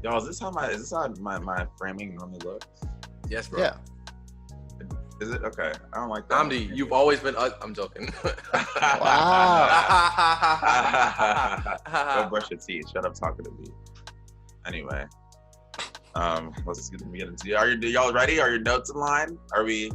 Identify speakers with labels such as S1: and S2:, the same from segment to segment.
S1: Y'all, is this how my framing normally looks?
S2: Yes, bro.
S3: Yeah.
S1: Is it? Okay. I don't like that.
S2: Nnamdi, you've always been. I'm joking.
S3: Wow.
S1: Go brush your teeth. Shut up talking to me. Anyway, let's get into. Are y'all ready? Are your notes in line? Are we?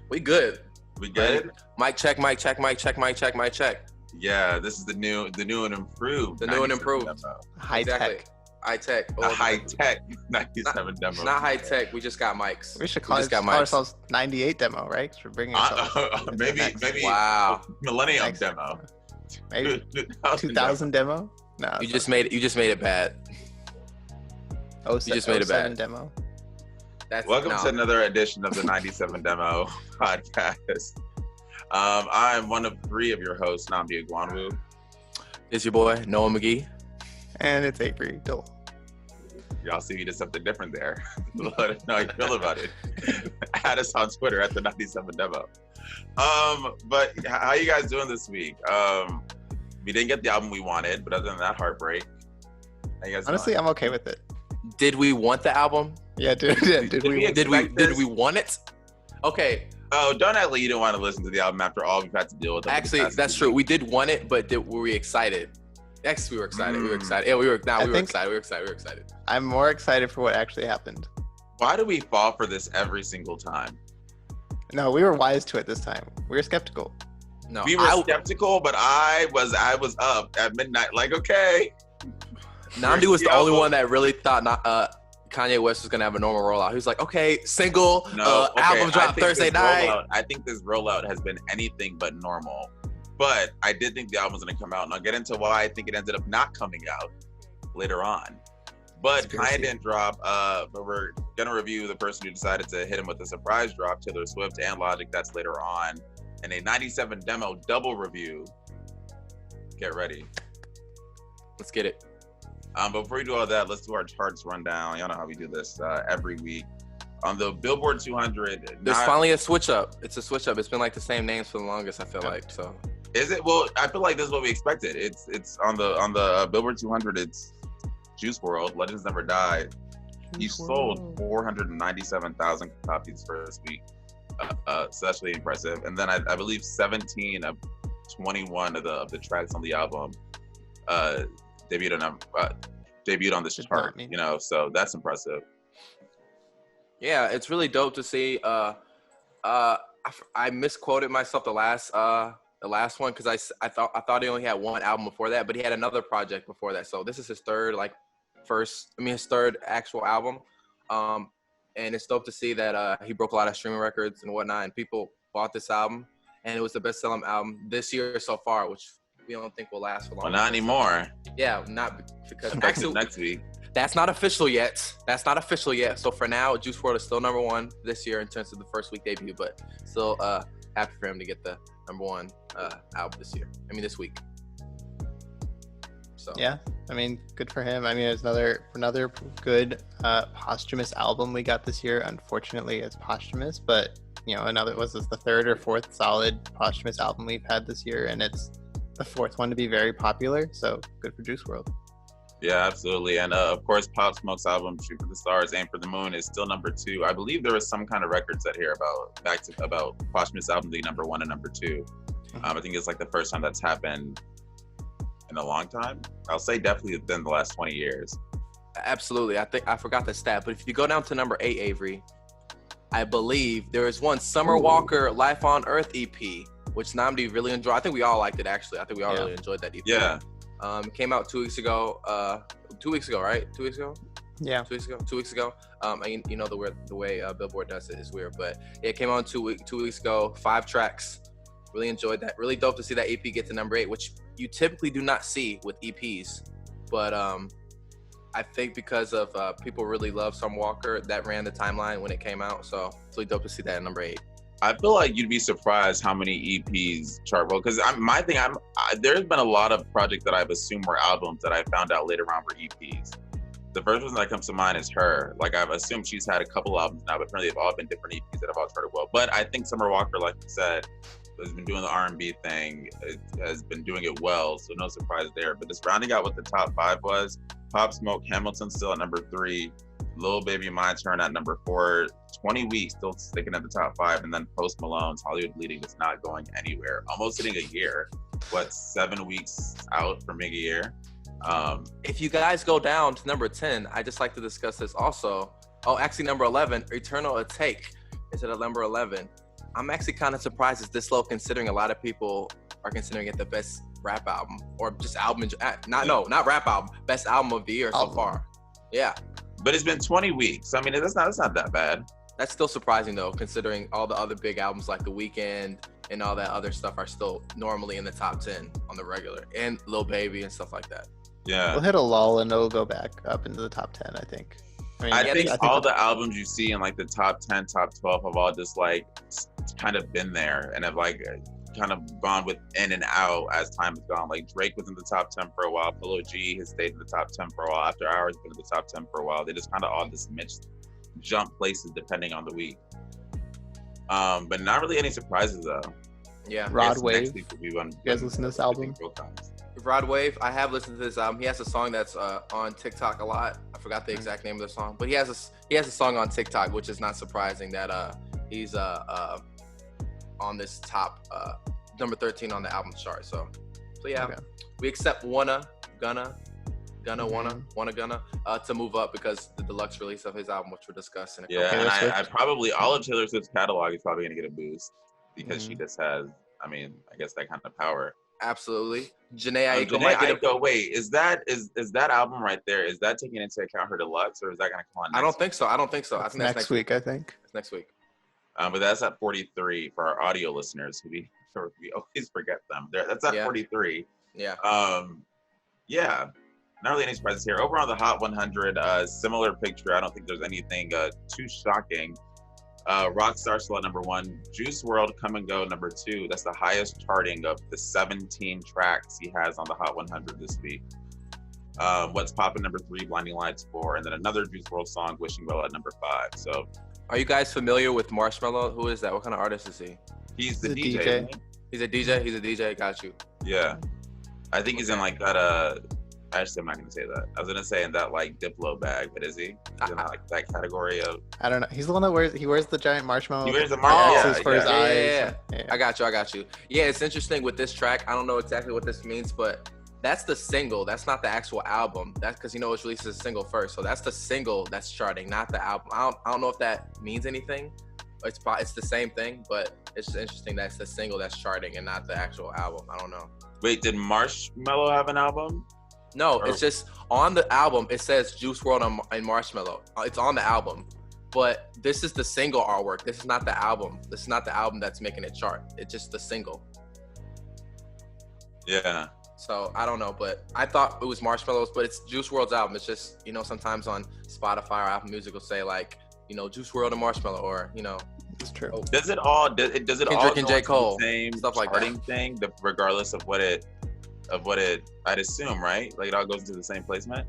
S2: We good.
S1: We good?
S2: Mic check. Mic check. Mic check. Mic check. Mic check.
S1: Yeah, this is the new and improved.
S2: The new and improved.
S1: Demo.
S3: High tech.
S2: High tech.
S1: A high tech 97 demo.
S2: Not high tech. We just got mics.
S3: We should call ourselves 98 demo, right? Because we're bringing ourselves.
S1: Maybe.
S2: Wow.
S1: Millennium
S3: Next.
S1: demo.
S3: Maybe 2000 demo. No,
S2: You just made it bad.
S3: Oh,
S2: you just made it bad.
S3: Demo.
S1: Welcome to another edition of the 97 Demo podcast. I'm one of three of your hosts, Nnamdi Agwanwu.
S2: It's your boy, Noah McGee.
S3: And it's Avery.
S1: Y'all see me did something different there. Let us know how you feel about it. Add us on Twitter at the 97 Demo. But how you guys doing this week? We didn't get the album we wanted, but other than that, heartbreak. How you guys
S3: Honestly,
S1: doing?
S3: I'm okay with it.
S2: Did we want the album?
S3: Yeah, did
S2: we want it? Okay.
S1: Oh, don't act like you didn't want to listen to the album after all we've had to deal with.
S2: Actually, that's true. We did want it, but were we excited? Actually, we were excited. We were excited. Yeah, we were excited.
S3: I'm more excited for what actually happened.
S1: Why do we fall for this every single time?
S3: No, we were wise to it this time. We were skeptical.
S2: No,
S1: we were skeptical, but I was up at midnight, like, okay.
S2: Nnamdi was the only one that really thought Kanye West was gonna have a normal rollout. He was like, okay, single, album drop Thursday night.
S1: I think this rollout has been anything but normal. But I did think the album was going to come out, and I'll get into why I think it ended up not coming out later on. But Kanye didn't drop, but we're going to review the person who decided to hit him with a surprise drop, Taylor Swift and Logic. That's later on. And a 97 Demo double review. Get ready.
S2: Let's get it.
S1: But before we do all that, let's do our charts rundown. Y'all know how we do this every week. On the Billboard 200.
S2: There's finally a switch up. It's a switch up. It's been like the same names for the longest, I feel like. So.
S1: Is it? Well, I feel like this is what we expected. It's on the Billboard 200. It's Juice WRLD. Legends Never Die. He sold 497,000 copies first week. So that's really impressive. And then I believe 17 of 21 of the tracks on the album debuted on this chart. You know, so that's impressive.
S2: Yeah, it's really dope to see. I misquoted myself the last one because I thought he only had one album before that, but he had another project before that. So this is his third actual album. And it's dope to see that he broke a lot of streaming records and whatnot, and people bought this album, and it was the best-selling album this year so far, which we don't think will last for long.
S1: Well, not anymore.
S2: Yeah, not because
S1: actually next week.
S2: That's not official yet. So for now, Juice WRLD is still number one this year in terms of the first week debut, but still happy for him to get the number one album this week. So
S3: yeah, I mean, good for him. I mean, it's another good posthumous album we got this year. Unfortunately, it's posthumous, but you know, was this the third or fourth solid posthumous album we've had this year, and it's the fourth one to be very popular. So good for Juice WRLD.
S1: Yeah, absolutely. And of course, Pop Smoke's album "Shoot for the Stars, Aim for the Moon" is still number 2. I believe there was some kind of record set here about posthumous album being number 1 and number 2. I think it's like the first time that's happened in a long time. I'll say definitely within the last 20 years.
S2: Absolutely. I think I forgot the stat, but if you go down to number 8, Avery, I believe there is one Summer Walker Life on Earth EP, which Nnamdi really enjoyed. I think we all liked it, actually. I think we all really enjoyed that EP.
S1: Yeah.
S2: It came out 2 weeks ago. 2 weeks ago, right? 2 weeks ago?
S3: Yeah.
S2: 2 weeks ago. You know the way Billboard does it is weird, but it came out 2 weeks ago. 5 tracks. Really enjoyed that. Really dope to see that EP get to number 8, which you typically do not see with EPs. But I think because of people really love Summer Walker, that ran the timeline when it came out. So it's really dope to see that at number 8.
S1: I feel like you'd be surprised how many EPs chart well. Because there's been a lot of projects that I've assumed were albums that I found out later on were EPs. The first one that comes to mind is her. Like, I've assumed she's had a couple albums now, but apparently they've all been different EPs that have all charted well. But I think Summer Walker, like you said, has been doing the R&B thing. It has been doing it well, so no surprise there. But just rounding out what the top 5 was, Pop Smoke Hamilton still at number 3. Lil Baby My Turn at number 4. 20 Weeks still sticking at the top 5. And then Post Malone's Hollywood Bleeding is not going anywhere. Almost hitting a year. 7 weeks out from a year.
S2: If you guys go down to number 10, I just like to discuss this also. Oh, actually number 11, Eternal Atake is at number 11. I'm actually kind of surprised it's this low considering a lot of people are considering it the best rap album or just album. Not rap album, best album of the year so far. Yeah.
S1: But it's been 20 weeks. I mean, that's not that bad.
S2: That's still surprising though, considering all the other big albums like The Weeknd and all that other stuff are still normally in the top 10 on the regular, and Lil Baby and stuff like that.
S1: Yeah.
S3: We'll hit a lull and it'll go back up into the top 10, I think.
S1: I think all the albums you see in like the top 10, top 12 have all just like kind of been there and have like kind of gone in and out as time has gone. Like Drake was in the top 10 for a while. Polo G has stayed in the top 10 for a while. After Hours been in the top 10 for a while. They just kind of all just jump places depending on the week. But not really any surprises though.
S3: Yeah. Rod Wave. You guys listen to this album?
S2: Rod Wave, I have listened to this album. He has a song that's on TikTok a lot. I forgot the exact name of the song, but he has a song on TikTok, which is not surprising that he's on this top number 13 on the album chart. So yeah, okay. We accept Wanna to move up because the deluxe release of his album, which we're discussing.
S1: And I probably all of Taylor Swift's catalog is probably gonna get a boost because she just has, I guess that kind of power.
S2: Absolutely. Jhené Aiko
S1: wait, is that album right there? Is that taking into account her deluxe, or is that going to come on?
S2: I don't think so. I think that's
S3: next week. I think
S2: it's next week.
S1: But that's at 43 for our audio listeners who we always forget them. That's at 43.
S2: Yeah.
S1: Yeah. Not really any surprises here. Over on the Hot 100, similar picture. I don't think there's anything too shocking. Rockstar still at number 1. Juice WRLD Come and Go number 2. That's the highest charting of the 17 tracks he has on the Hot 100 this week. What's Poppin' number 3, Blinding Lights 4, and then another Juice WRLD song, Wishing Well at number 5. So,
S2: are you guys familiar with Marshmello? Who is that? What kind of artist is he?
S1: He's the DJ.
S2: He's a DJ. He's a DJ. Got you.
S1: Yeah, I think he's in like that. Actually, I'm not gonna say that. I was gonna say in that like Diplo bag, but is he? He's in like that category of.
S3: I don't know. He's the one that wears the giant marshmallow.
S1: He wears the marshmallow
S2: for his eyes. Yeah. I got you. Yeah, it's interesting with this track. I don't know exactly what this means, but that's the single. That's not the actual album. That's because it's released as a single first. So that's the single that's charting, not the album. I don't know if that means anything. It's the same thing, but it's just interesting that's the single that's charting and not the actual album. I don't know.
S1: Wait, did Marshmello have an album?
S2: No, it's just on the album. It says Juice WRLD and Marshmello. It's on the album, but this is the single artwork. This is not the album. This is not the album that's making it chart. It's just the single.
S1: Yeah.
S2: So I don't know, but I thought it was Marshmello's, but it's Juice WRLD's album. It's just sometimes on Spotify or Apple Music will say like Juice WRLD and Marshmello, or
S3: It's true.
S1: Does it all? Does it
S2: Kendrick
S1: all
S2: and J. Cole,
S1: the same
S2: stuff like
S1: charting
S2: that.
S1: thing, regardless of what it? I'd assume, right? Like it all goes into the same placement,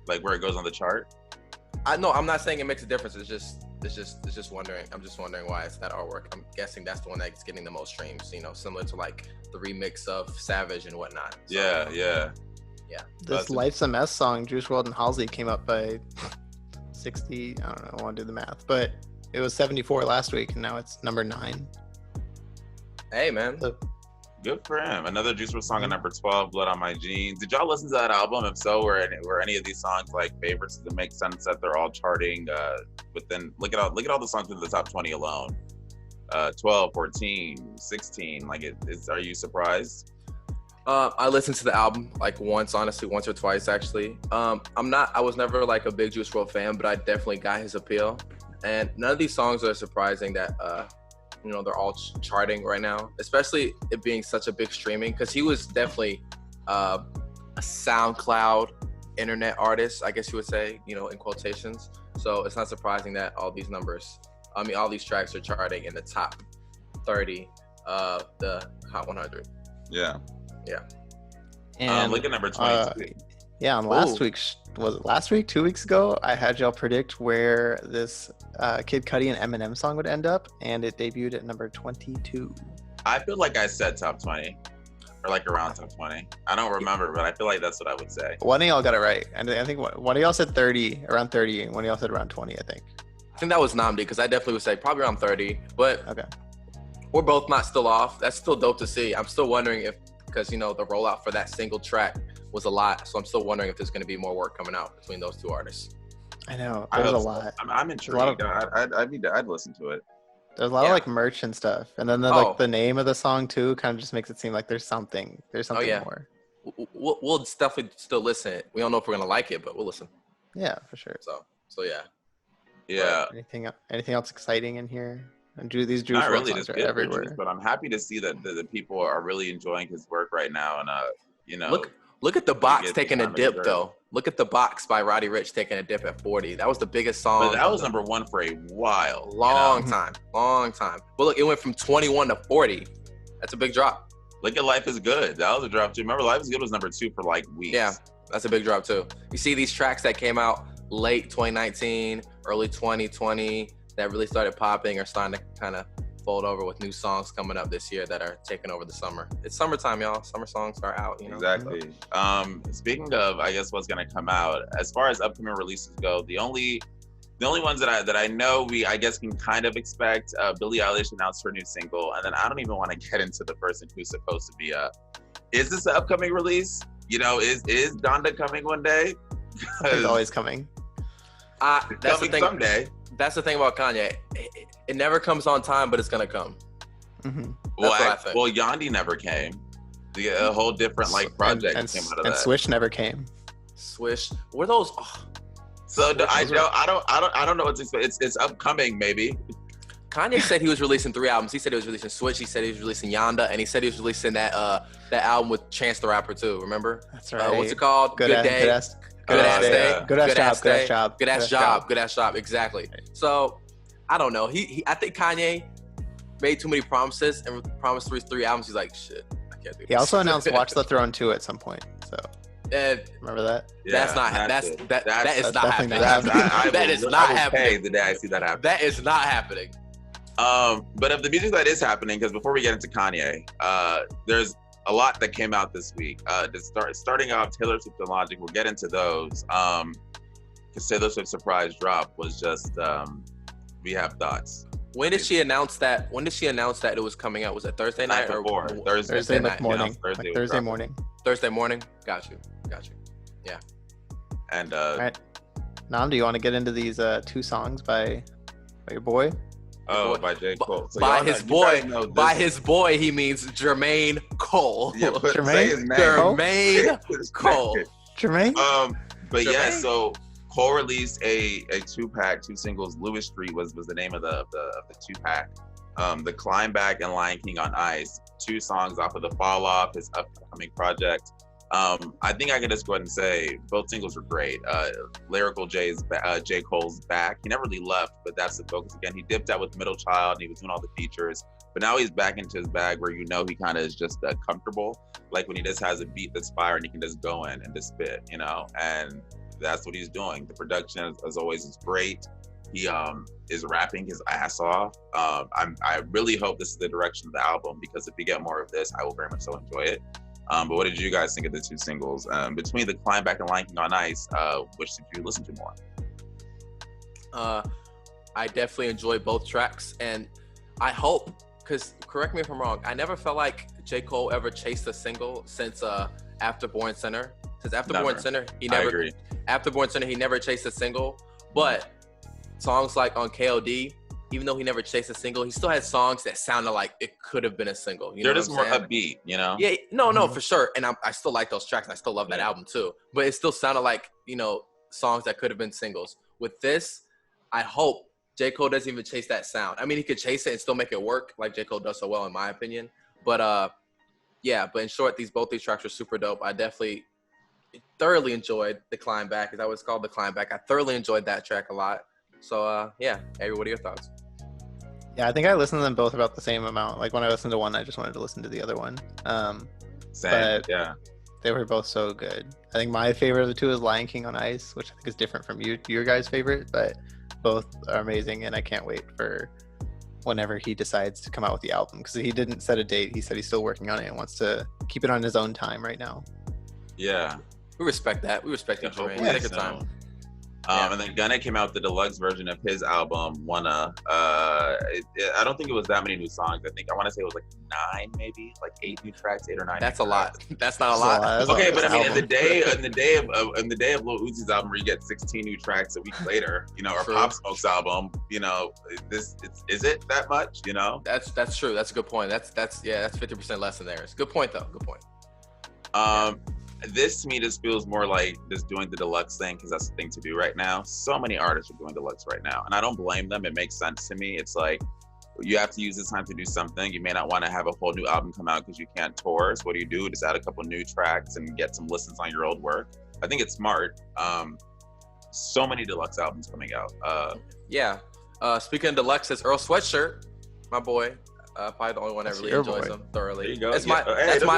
S1: like where it goes on the chart.
S2: I'm not saying it makes a difference. It's just wondering. I'm just wondering why it's that artwork. I'm guessing that's the one that's getting the most streams. Similar to like the remix of Savage and whatnot. So,
S1: yeah.
S3: This Life's a Mess song, Juice WRLD and Halsey came up by 60. I don't know. I want to do the math, but it was 74 last week, and now it's number 9.
S2: Hey, man.
S1: Good for him. Another Juice WRLD song at number 12, Blood on My Jeans. Did y'all listen to that album? If so, were any of these songs like favorites? Does it make sense that they're all charting within? Look at all the songs in the top 20 alone. 12, 14, 16. Are you surprised?
S2: I listened to the album like once or twice actually. I was never like a big Juice WRLD fan, but I definitely got his appeal. And none of these songs are surprising that they're all charting right now, especially it being such a big streaming, because he was definitely a SoundCloud internet artist, I guess you would say, in quotations. So it's not surprising that all these tracks are charting in the top 30 of the Hot 100.
S1: Yeah.
S3: And
S1: look at number 22.
S3: On last week's, was it last week, 2 weeks ago, I had y'all predict where this Kid Cudi and Eminem song would end up, and it debuted at number 22.
S1: I feel like I said top 20 or like around top 20. I don't remember, but I feel like that's what I would say.
S3: One of y'all got it right. And I think one of y'all said 30, around 30, and one of y'all said around 20, I think.
S2: I think that was Nnamdi, because I definitely would say probably around 30. But
S3: Okay.
S2: we're both not still off. That's still dope to see. I'm still wondering if, because, you know, the rollout for that single track was a lot. So I'm still wondering if there's going to be more work coming out between those two artists.
S3: I know. There's a lot.
S1: I'm intrigued. I'd listen to it.
S3: There's a lot of like merch and stuff. And then like the name of the song too kind of just makes it seem like there's something more.
S2: We'll definitely still listen. We don't know if we're going to like it, but we'll listen.
S3: Yeah, for sure.
S2: So yeah.
S1: Yeah.
S3: Anything else exciting in here? And these Juice
S1: Not
S3: WRLD
S1: really,
S3: songs are everywhere.
S1: but I'm happy to see that the people are really enjoying his work right now. And you know,
S2: look at the box taking a dip though. Look at the box by Roddy Ricch taking a dip at 40. That was the biggest song.
S1: But that was number one for a while.
S2: Long time. But look, it went from 21 to 40. That's a big drop.
S1: Look at Life is Good. That was a drop too. Remember, Life is Good was number 2 for like weeks.
S2: Yeah, that's a big drop too. You see these tracks that came out late 2019, early 2020 that really started popping are starting to kind of fold over with new songs coming up this year that are taking over the summer. It's summertime, y'all. Summer songs are out, you know.
S1: Exactly. Speaking of, I guess what's gonna come out, as far as upcoming releases go, the only ones that I know I guess can kind of expect, Billie Eilish announced her new single, and then I don't even want to get into the person who's supposed to be is this an upcoming release? You know, is Donda coming one day?
S3: It's always coming.
S2: That's the thing.
S1: Someday.
S2: That's the thing about Kanye. It never comes on time, but it's gonna come.
S3: Mm-hmm.
S1: Well, Yandi never came. A whole different project came out of that.
S3: And Swish never came.
S2: Swish, were those? Oh.
S1: So I don't know what to expect. It's upcoming, maybe.
S2: Kanye said he was releasing 3 albums. He said he was releasing Switch. He said he was releasing Yonda, and he said he was releasing that album with Chance the Rapper too. Remember?
S3: That's right.
S2: What's it called? Good Day. Good ass job. Exactly. So I don't know. I think Kanye made too many promises and promised 3 albums. He's like, shit, I can't do this.
S3: He also announced Watch the Throne 2 at some point. So remember that?
S2: Yeah, that is not happening. That is not happening.
S1: The day I see that happen.
S2: That is not happening.
S1: But of the music that is happening, because before we get into Kanye, there's a lot that came out this week. Starting off, Taylor Swift and Logic. We'll get into those. Because Taylor Swift's surprise drop was just, we have thoughts.
S2: When did she announce that? It was coming out? Was it Thursday night or
S3: Thursday night? Morning. Thursday morning.
S2: Thursday morning. Got you. Yeah.
S1: And
S3: all right. Nam, do you want to get into these 2 songs by your boy?
S1: Oh, by J. Cole. So
S2: by his boy, he means Jermaine Cole.
S1: Yeah,
S3: Jermaine
S2: Cole.
S3: Jermaine?
S1: But Jermaine? Yeah, so Cole released a 2-pack, 2 singles. Lewis Street was the name of the 2-pack. The Climb Back and Lion King on Ice, 2 songs off of the Fall Off, his upcoming project. I think I can just go ahead and say both singles were great. Lyrical J Cole's back. He never really left, but that's the focus again. He dipped out with Middle Child and he was doing all the features, but now he's back into his bag where he kind of is just comfortable, like when he just has a beat that's fire and he can just go in and just spit, and that's what he's doing. The production, as always, is great. He is rapping his ass off. I really hope this is the direction of the album, because if we get more of this, I will very much so enjoy it. But what did you guys think of the 2 singles? Between the Climb Back and Lion King on Ice, which did you listen to more?
S2: I definitely enjoyed both tracks, and I hope, because correct me if I'm wrong, I never felt like J. Cole ever chased a single since After Born Center. Born Center, he never chased a single. But songs like on KOD, even though he never chased a single, he still had songs that sounded like it could have been a single. They're just more
S1: upbeat,
S2: Yeah, no, for sure. And I still like those tracks. And I still love that album too. But it still sounded like, songs that could have been singles. With this, I hope J. Cole doesn't even chase that sound. I mean, he could chase it and still make it work like J. Cole does so well, in my opinion. But yeah, but in short, both these tracks are super dope. I definitely thoroughly enjoyed The Climb Back, is that what it's called? The Climb Back. I thoroughly enjoyed that track a lot. So yeah, Avery, what are your thoughts?
S3: Yeah, I think I listened to them both about the same amount. Like when I listened to one, I just wanted to listen to the other one.
S1: Same,
S3: but
S1: yeah.
S3: They were both so good. I think my favorite of the 2 is Lion King on Ice, which I think is different from your guys' favorite, but both are amazing, and I can't wait for whenever he decides to come out with the album, because he didn't set a date. He said he's still working on it and wants to keep it on his own time right now.
S1: Yeah.
S2: We respect that. We respect you, Jermaine. Take your time.
S1: And then Gunna came out with the deluxe version of his album, Wanna. I don't think it was that many new songs. I want to say it was like 9, maybe like 8 new tracks, 8 or 9.
S2: That's a lot. That's not a lot.
S1: Okay, but I mean, in the day of Lil Uzi's album, where you get 16 new tracks a week later, or Pop Smoke's album, is it that much?
S2: That's true. That's a good point. That's 50% less than theirs. Good point though. Good point.
S1: This to me just feels more like just doing the deluxe thing because that's the thing to do right now. So many artists are doing deluxe right now, and I don't blame them. It makes sense to me. It's like you have to use this time to do something. You may not want to have a whole new album come out because you can't tour. So what do? Just add a couple new tracks and get some listens on your old work. I think it's smart. So many deluxe albums coming out.
S2: Speaking of deluxe, it's Earl Sweatshirt, my boy. Probably the only one that really enjoys him thoroughly.
S1: There you go.
S2: That's my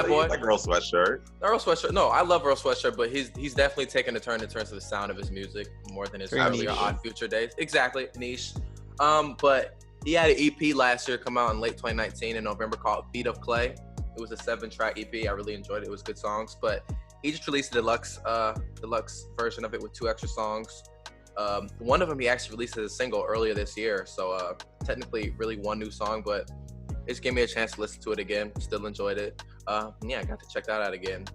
S2: boy.
S1: Like Earl Sweatshirt.
S2: Earl Sweatshirt. No, I love Earl Sweatshirt, but he's definitely taken a turn in terms of the sound of his music more than his earlier Odd Future days. Exactly, niche. But he had an EP last year come out in late 2019 in November called Feet of Clay. It was a 7-track EP. I really enjoyed it. It was good songs, but he just released a deluxe version of it with 2 extra songs. One of them he actually released as a single earlier this year, so technically really one new song, but it just gave me a chance to listen to it again. Still enjoyed it. I got to check that out again.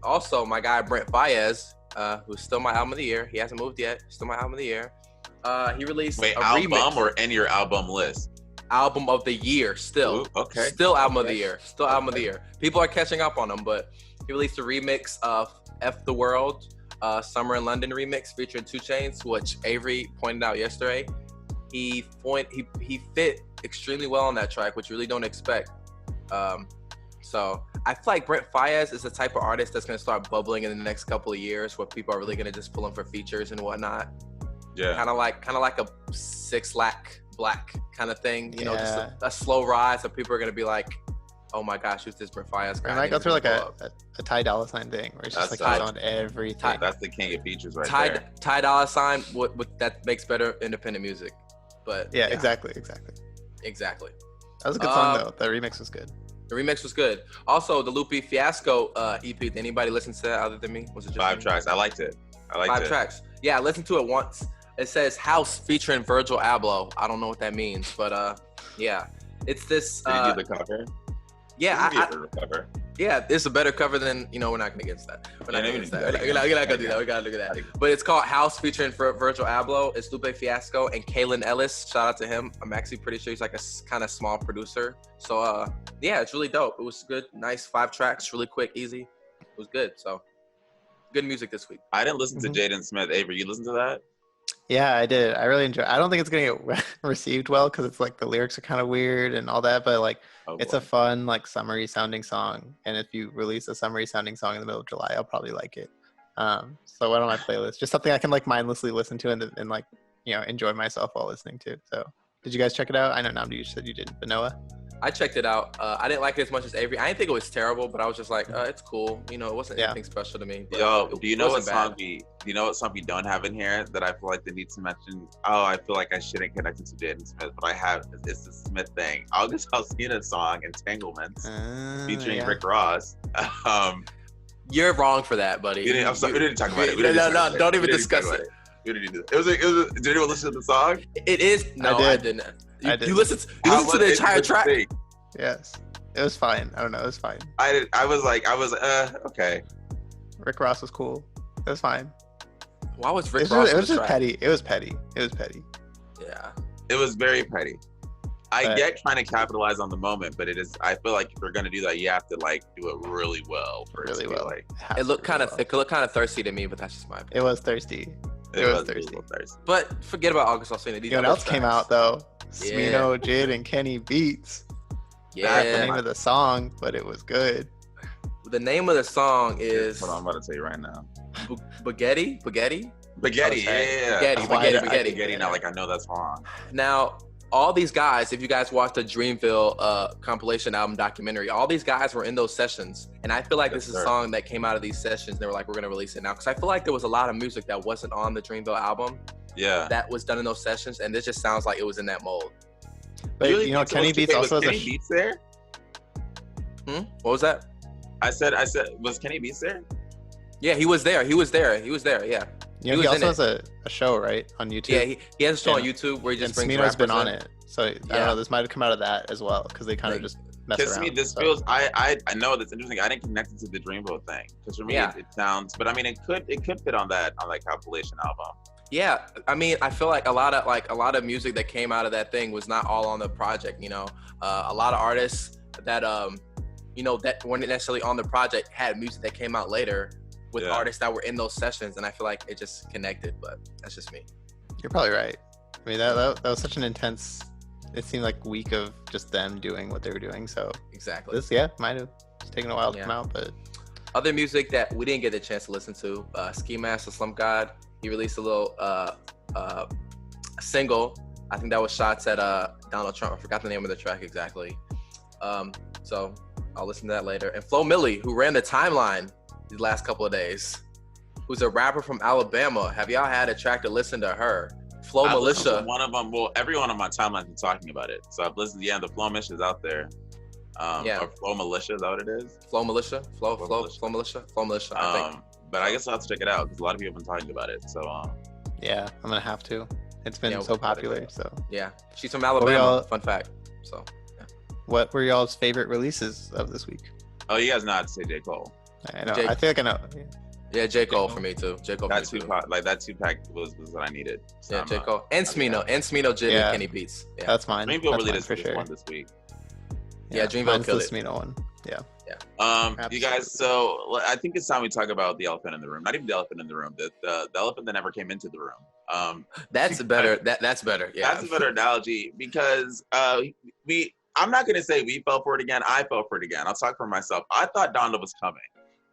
S2: Also, my guy Brent Faiyaz, who's still my album of the year. He hasn't moved yet. Still my album of the year. He released a
S1: album
S2: remix.
S1: Or in your album list?
S2: Album of the year, still.
S1: Ooh, okay.
S2: Still album of the year. Still album of the year. People are catching up on him, but he released a remix of F the World, Summer in London remix featuring 2 Chainz, which Avery pointed out yesterday. He fit extremely well on that track, which you really don't expect. So I feel like Brent Faiyaz is the type of artist that's going to start bubbling in the next couple of years, where people are really going to just pull him for features and whatnot.
S1: Yeah.
S2: Kind of like a 6 Lack Black kind of thing, just a slow rise, and people are going to be like, oh my gosh, who's this Brent Faiyaz guy?
S3: And I go through like a Ty Dolla $ign thing, where it's just he's on everything.
S1: That's the king of features right there.
S2: Ty Dolla $ign, what that makes better independent music. But
S3: yeah, exactly.
S2: Exactly.
S3: That was a good song though. The remix was good.
S2: The remix was good. Also, the Lupe Fiasco EP. Did anybody listen to that other than me? Was it just
S1: 5
S2: me?
S1: tracks? I liked it.
S2: 5 tracks. Yeah, I listened to it once. It says House featuring Virgil Abloh. I don't know what that means, but yeah, it's this.
S1: Did you do the cover?
S2: Yeah,
S1: cover.
S2: Yeah, it's a better cover than, we're not gonna get into that. We're not gonna do that. We gotta look at that. But it's called House featuring Virgil Abloh. It's Lupe Fiasco and Kalen Ellis. Shout out to him. I'm actually pretty sure he's like a kind of small producer. So yeah, it's really dope. It was good, nice 5 tracks, really quick, easy. It was good. So good music this week.
S1: I didn't listen to Jaden Smith. Avery, you listen to that?
S3: Yeah, I did. I really enjoyed it. I don't think it's going to get received well because it's like the lyrics are kind of weird and all that, but like it's a fun, like summery sounding song. And if you release a summery sounding song in the middle of July, I'll probably like it. So went on my playlist, just something I can like mindlessly listen to and like, enjoy myself while listening to. So did you guys check it out? I know Nnamdi, you said you didn't, but Noah?
S2: I checked it out. I didn't like it as much as Avery. I didn't think it was terrible, but I was just like, it's cool. It wasn't anything special to me.
S1: Yo, do you know what song we don't have in here that I feel like they need to mention? Oh, I feel like I shouldn't connect it to Jaden Smith, but I have. It's the Smith thing. August Alsina's song, Entanglements, featuring Rick Ross.
S2: You're wrong for that, buddy.
S1: I'm sorry, we didn't talk about it.
S2: No, don't even discuss it.
S1: We didn't do that. Did anyone listen to the song?
S2: It is. No, I didn't. You listened to the entire track?
S3: Yes. It was fine. I don't know. It was fine.
S1: I was okay.
S3: Rick Ross was cool. It was fine.
S2: Why was Rick Ross?
S3: It was just petty. It was petty.
S2: Yeah.
S1: It was very petty. I get trying to capitalize on the moment, but I feel like if you're gonna do that, you have to like do it really well.
S2: It looked kind of thick. It looked kind of thirsty to me, but that's just my opinion.
S3: It was thirsty. It was thirsty.
S2: But forget about August Alsina.
S3: You know what else came out though? Smino, Jid, and Kenny Beats.
S2: Yeah.
S3: That's the name of the song, but it was good.
S2: The name of the song is.
S1: Hold on, I'm about to tell you right now.
S2: Spaghetti.
S1: Yeah.
S2: Spaghetti.
S1: Now, like I know that song.
S2: Now, all these guys, if you guys watched the Dreamville compilation album documentary, all these guys were in those sessions. And I feel like this is a song that came out of these sessions. They were like, we're going to release it now. Because I feel like there was a lot of music that wasn't on the Dreamville album.
S1: Yeah.
S2: That was done in those sessions. And this just sounds like it was in that mold.
S3: But
S1: You really
S3: you know,
S1: think so?
S3: Kenny Beats
S1: Wait,
S3: also
S1: was
S3: has a
S1: Kenny Beats there?
S2: What was that?
S1: I said, was Kenny Beats there?
S2: Yeah, he was there. Yeah.
S3: you know,
S2: he
S3: he
S2: was
S3: also
S2: in
S3: has a show, right, on YouTube.
S2: Yeah, he has a show on
S3: And-
S2: YouTube where he just
S3: and
S2: brings
S3: Smino's
S2: rappers
S3: been on
S2: in.
S3: it, so I
S2: Yeah.
S3: don't know. This might have come out of that as well because they kind of
S2: Like,
S3: just mess
S1: Because to
S3: around.
S1: me, this
S3: so.
S1: feels. I know that's interesting. I didn't connect it to the Dreamville thing because for me,
S2: Yeah.
S1: it sounds. But I mean, it could fit on that compilation album.
S2: Yeah, I mean, I feel like a lot of music that came out of that thing was not all on the project. You know, a lot of artists that you know, that weren't necessarily on the project had music that came out later with artists that were in those sessions, and I feel like it just connected. But that's just me.
S3: You're probably right. I mean, that was such an intense. It seemed like week of just them doing what they were doing. So
S2: Exactly.
S3: this, might have taken a while to come out, but
S2: Other music that we didn't get the chance to listen to, Ski Mask, the Slump God, he released a little single. I think that was shots at Donald Trump. I forgot the name of the track exactly. So I'll listen to that later. And Flo Milli, who ran the timeline these last couple of days, who's a rapper from Alabama. Have y'all had a track to listen to her? Flo
S1: I've listened
S2: Militia.
S1: to one of them. Well, everyone on my timeline is talking about it. So I've listened. Yeah, the Flow Militia is out there. Or Flow Militia, is that what it is?
S2: Flow Militia. Flow Militia. I think.
S1: But I guess I'll have to check it out because a lot of people have been talking about it. So
S3: yeah, I'm gonna have to. It's been so popular. So
S2: yeah, she's from Alabama. Fun fact. So
S3: what were y'all's favorite releases of this week?
S1: Oh, you guys know how to say J. Cole.
S3: I know. I think I know.
S2: Yeah, J. Cole for me too. J. Cole
S1: That
S2: for me too.
S1: that two-pack was what I needed. So
S2: Yeah, J. Cole. And Smino. And Smino did Kenny Beats. Yeah.
S3: That's mine.
S1: Dreamville
S3: That's
S1: really
S3: mine
S1: did
S3: for
S1: this
S3: sure.
S1: one this week.
S2: Yeah, Dreamville
S3: mine's
S2: killed
S3: the
S2: it.
S3: Smino one. Yeah.
S1: You guys, so I think it's time we talk about the elephant in the room. Not even the elephant in the room, the elephant that never came into the room.
S2: That's better. That's better. Yeah.
S1: That's a better analogy because I'm not going to say we fell for it again. I fell for it again. I'll talk for myself. I thought Donda was coming.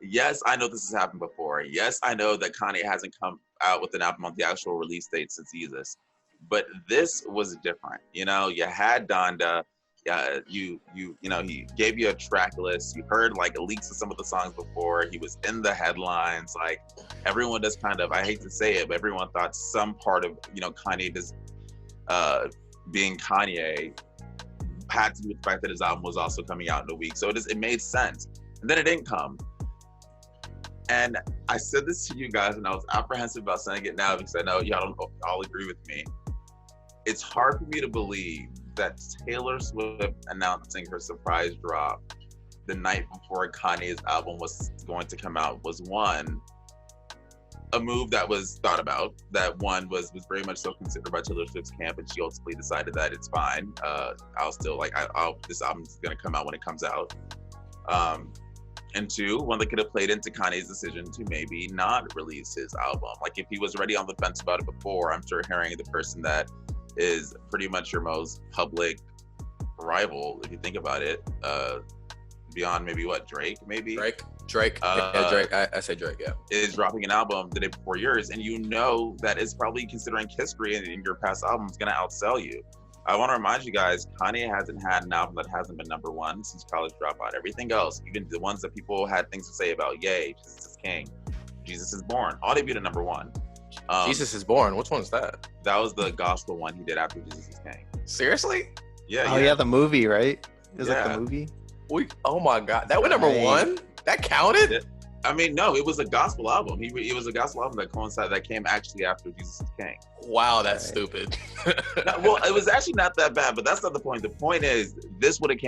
S1: Yes, I know this has happened before. Yes, I know that Kanye hasn't come out with an album on the actual release date since Jesus. But this was different. You know, you had Donda. You know, he gave you a track list. You heard like leaks of some of the songs before. He was in the headlines. Like everyone just kind of, I hate to say it, but everyone thought some part of, you know, Kanye just being Kanye had to do with the fact that his album was also coming out in a week. So it made sense. And then it didn't come. And I said this to you guys, and I was apprehensive about saying it now because I know y'all don't all agree with me. It's hard for me to believe that Taylor Swift announcing her surprise drop the night before Kanye's album was going to come out was one, a move that was thought about, that one was very much so considered by Taylor Swift's camp, and she ultimately decided that it's fine. I'll still this album's gonna come out when it comes out. And two, one that could have played into Kanye's decision to maybe not release his album. Like if he was already on the fence about it before, I'm sure hearing the person that is pretty much your most public rival, if you think about it, beyond maybe Drake, maybe?
S2: Drake. Yeah, Drake. I say Drake, yeah.
S1: Is dropping an album the day before yours, and you know that is probably, considering history and your past albums, gonna outsell you. I want to remind you guys, Kanye hasn't had an album that hasn't been number one since College Dropout. Everything else, even the ones that people had things to say about, yay, Jesus is King, Jesus is Born, all debuted at number one.
S2: Jesus is Born. Which one is that?
S1: That was the gospel one he did after Jesus is King.
S2: Seriously?
S1: Yeah.
S3: Oh yeah, the movie, right? It was like
S1: Yeah.
S3: the movie.
S2: Oh my God, that was number one. That counted.
S1: I mean, no, it was a gospel album. It was a gospel album that came actually after Jesus is King.
S2: Wow, that's stupid.
S1: No, well, it was actually not that bad, but that's not the point. The point is, this would have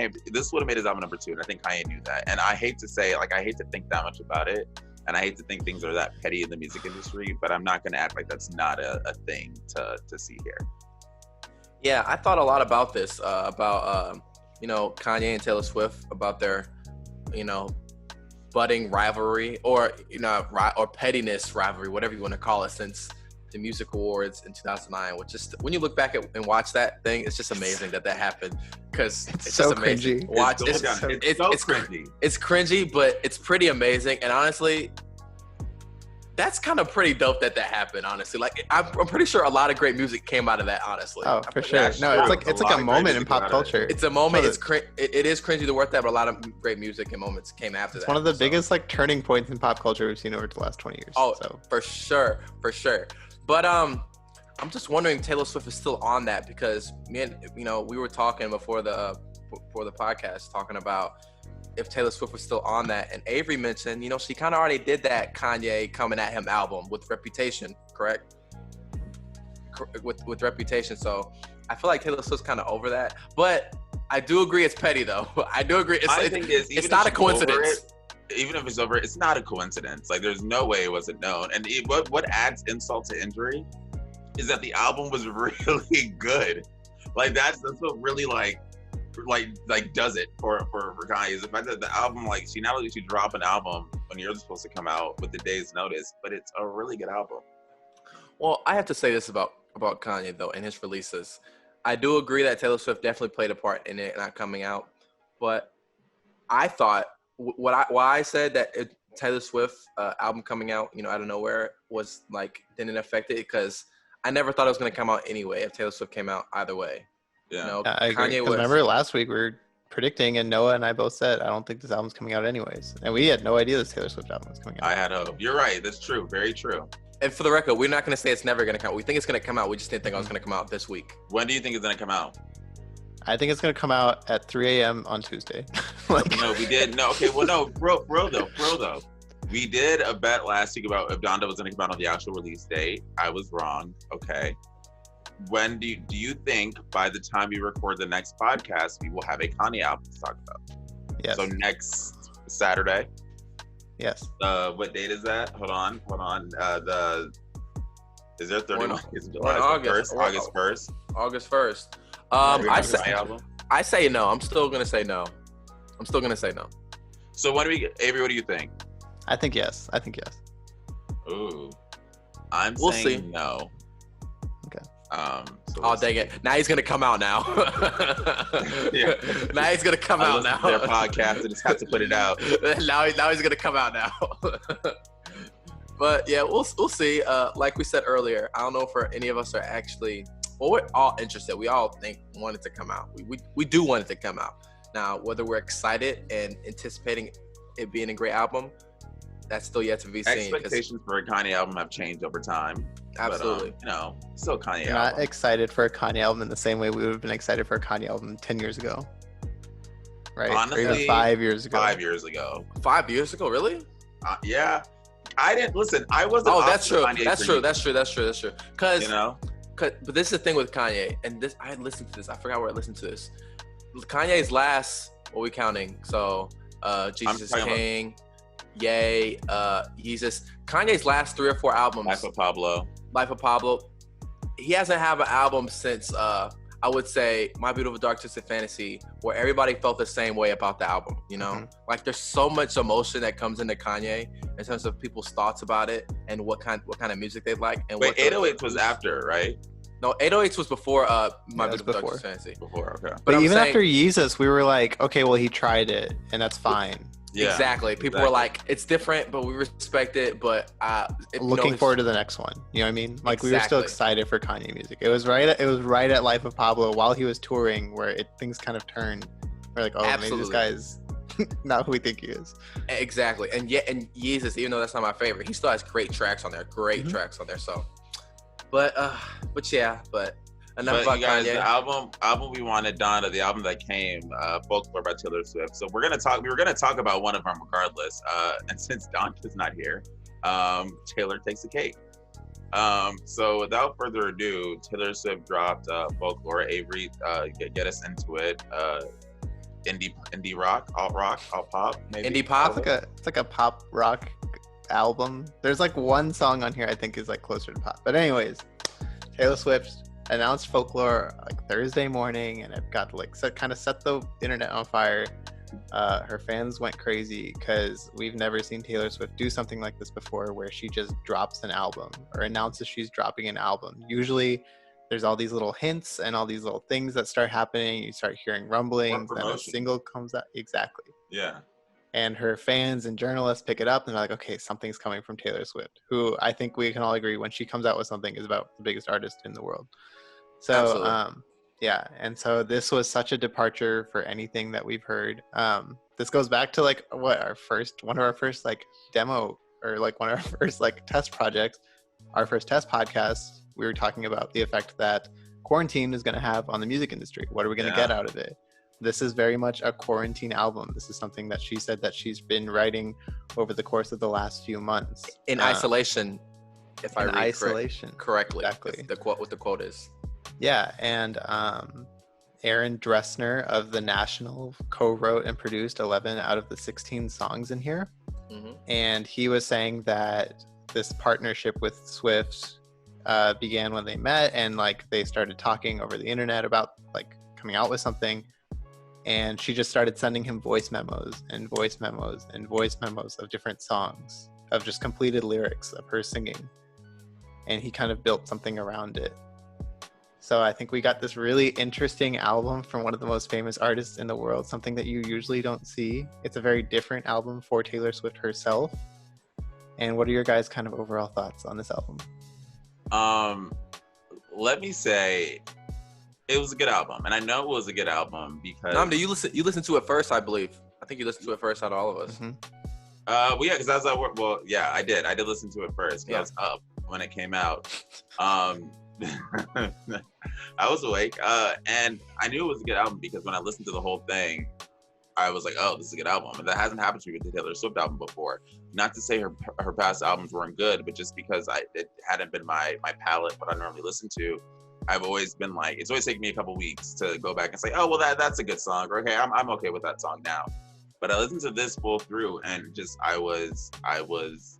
S1: made his album number two, and I think Kanye knew that. And I hate to say, I hate to think that much about it, and I hate to think things are that petty in the music industry, but I'm not going to act like that's not a thing to see here.
S2: Yeah, I thought a lot about this, about you know, Kanye and Taylor Swift, about their, you know, budding rivalry, or you know, or pettiness rivalry, whatever you want to call it, since the Music Awards in 2009. Which is, when you look back and watch that thing, it's just amazing that happened, because it's
S3: so
S2: just amazing.
S3: cringy.
S2: Watch
S1: It's cringy.
S2: It's cringy, but it's pretty amazing. And honestly, that's kind of pretty dope that happened. Honestly, like I'm pretty sure a lot of great music came out of that. Honestly,
S3: Oh, for sure.
S1: that's
S3: No,
S1: true.
S3: it's like a moment in pop culture.
S2: it's a moment.
S3: It's
S2: It is cringy to work that, but a lot of great music and moments came after that.
S3: It's one of the
S2: So,
S3: biggest like turning points in pop culture we've seen over the last 20 years.
S2: Oh,
S3: so
S2: for sure. But I'm just wondering if Taylor Swift is still on that, because me and we were talking before the podcast, talking about if Taylor Swift was still on that, and Avery mentioned she kind of already did that Kanye Coming at Him album with Reputation, correct? With Reputation, so I feel like Taylor Swift's kind of over that, but I do agree it's petty though. I do agree. It's not a coincidence.
S1: Even if it's over, it's not a coincidence. Like, there's no way it wasn't known. And what adds insult to injury is that the album was really good. Like, that's what really like does it for Kanye, is the fact that the album, like, she not only she drop an album when you're supposed to come out with the day's notice, but it's a really good album.
S2: Well, I have to say this about Kanye though, and his releases. I do agree that Taylor Swift definitely played a part in it not coming out, but I thought why I said that Taylor Swift album coming out, out of nowhere was like didn't affect it, because I never thought it was going to come out anyway if Taylor Swift came out either way.
S1: Yeah,
S3: I agree. Remember last week we were predicting, and Noah and I both said I don't think this album's coming out anyways, and we had no idea this Taylor Swift album was coming out.
S1: I had hope. You're right. That's true. Very true.
S2: And for the record, we're not going to say it's never going to come out. We think it's going to come out. We just didn't think it was going to come out this week.
S1: When do you think it's going to come out?
S3: I think it's going to come out at 3 a.m. on Tuesday.
S1: No, we did. No, okay. Well, no, bro, though. We did a bet last week about if Donda was going to come out on the actual release date. I was wrong. Okay. When do you think by the time we record the next podcast, we will have a Kanye album to talk about?
S3: Yes.
S1: So next Saturday?
S3: Yes.
S1: What date is that? Hold on. Is there 31? Is it July
S2: August
S1: 1st? August 1st?
S2: August 1st. I say no. I'm still gonna say no.
S1: So when do we get, Avery, what do you think?
S3: I think yes.
S1: Ooh. We'll saying
S2: see.
S1: No.
S3: Okay.
S2: So dang it. Now he's gonna come out now.
S1: Yeah.
S2: Now he's gonna come out now.
S1: Their podcast, I just have to put it out.
S2: now he's gonna come out now. But yeah, we'll see. Like we said earlier, I don't know if any of us are actually, well, we're all interested. We all want it to come out. We do want it to come out. Now, whether we're excited and anticipating it being a great album, that's still yet to be seen.
S1: Expectations for a Kanye album have changed over time.
S2: Absolutely.
S1: But, still Kanye
S3: You're
S1: album.
S3: not excited for a Kanye album in the same way we would have been excited for a Kanye album 10 years ago. Right?
S1: Honestly,
S3: or even 5 years ago.
S1: 5 years ago.
S2: 5 years ago, really?
S1: Yeah. I didn't listen. I wasn't.
S2: Oh, that's true. That's true. Because, but this is the thing with Kanye, and this I had listened to this. I forgot where I listened to this. Kanye's last, what are we counting? So, Jesus is King, Yay, Yeezus. Kanye's last 3 or 4 albums.
S1: Life of Pablo.
S2: He hasn't had an album since I would say My Beautiful Dark Twisted Fantasy, where everybody felt the same way about the album. Like there's so much emotion that comes into Kanye in terms of people's thoughts about it and what kind of music they like. And
S1: wait, 808 was after, right?
S2: No, 808 was before My Beautiful Dark Twisted Fantasy.
S1: Before, okay.
S3: But even after Yeezus, we were like, okay, well, he tried it, and that's fine.
S1: Yeah,
S2: exactly. People were like, it's different, but we respect it. But
S3: looking forward to the next one. You know what I mean? Like we were still excited for Kanye music. It was right at Life of Pablo while he was touring where things kind of turned. We're like, oh, maybe this guy's not who we think he is.
S2: Exactly. And Yeezus, even though that's not my favorite, he still has great tracks on there. Tracks on there. So, but enough about
S1: guys,
S2: Kanye.
S1: The album we wanted, Donda, the album that came, Folklore by Taylor Swift. So we were gonna talk about one of them regardless. And since Donda's not here, Taylor takes the cake. So without further ado, Taylor Swift dropped Folklore. Avery, get us into it. Indie rock, alt pop, maybe.
S2: Indie pop.
S3: It's like a pop rock album. There's like one song on here I think is like closer to pop. But anyways, Taylor Swift announced Folklore like Thursday morning, and it got like set the internet on fire. Her fans went crazy because we've never seen Taylor Swift do something like this before, where she just drops an album or announces she's dropping an album. Usually there's all these little hints and all these little things that start happening. You start hearing rumblings, then a single comes out. Exactly.
S1: Yeah.
S3: And her fans and journalists pick it up and they're like, okay, something's coming from Taylor Swift, who I think we can all agree when she comes out with something is about the biggest artist in the world. So, yeah. And so this was such a departure for anything that we've heard. This goes back to like one of our first like demo or like one of our first like test projects, our first test podcast we were talking about the effect that quarantine is going to have on the music industry. What are we going to get out of it? This is very much a quarantine album. This is something that she said that she's been writing over the course of the last few months.
S2: In isolation, if I read correctly.
S3: Exactly.
S2: What the quote is.
S3: Yeah, and Aaron Dressner of The National co-wrote and produced 11 out of the 16 songs in here. Mm-hmm. And he was saying that this partnership with Swift began when they met, and like they started talking over the internet about like coming out with something. And she just started sending him voice memos and voice memos and voice memos of different songs, of just completed lyrics of her singing. And he kind of built something around it. So I think we got this really interesting album from one of the most famous artists in the world, something that you usually don't see. It's a very different album for Taylor Swift herself. And what are your guys' kind of overall thoughts on this album?
S1: Let me say, it was a good album, and I know it was a good album because
S2: Nnamdi, you listened to it first, I believe. I think you listened to it first out of all of us.
S3: Mm-hmm.
S1: Well, yeah, because as I work, well, yeah, I did listen to it first. Yeah. I was up when it came out. I was awake, and I knew it was a good album because when I listened to the whole thing, I was like, "Oh, this is a good album," and that hasn't happened to me with the Taylor Swift album before. Not to say her past albums weren't good, but just because it hadn't been my palette, what I normally listen to. I've always been like, it's always taken me a couple weeks to go back and say, "Oh, well, that's a good song," or "Okay, I'm okay with that song now." But I listened to this full through, and just I was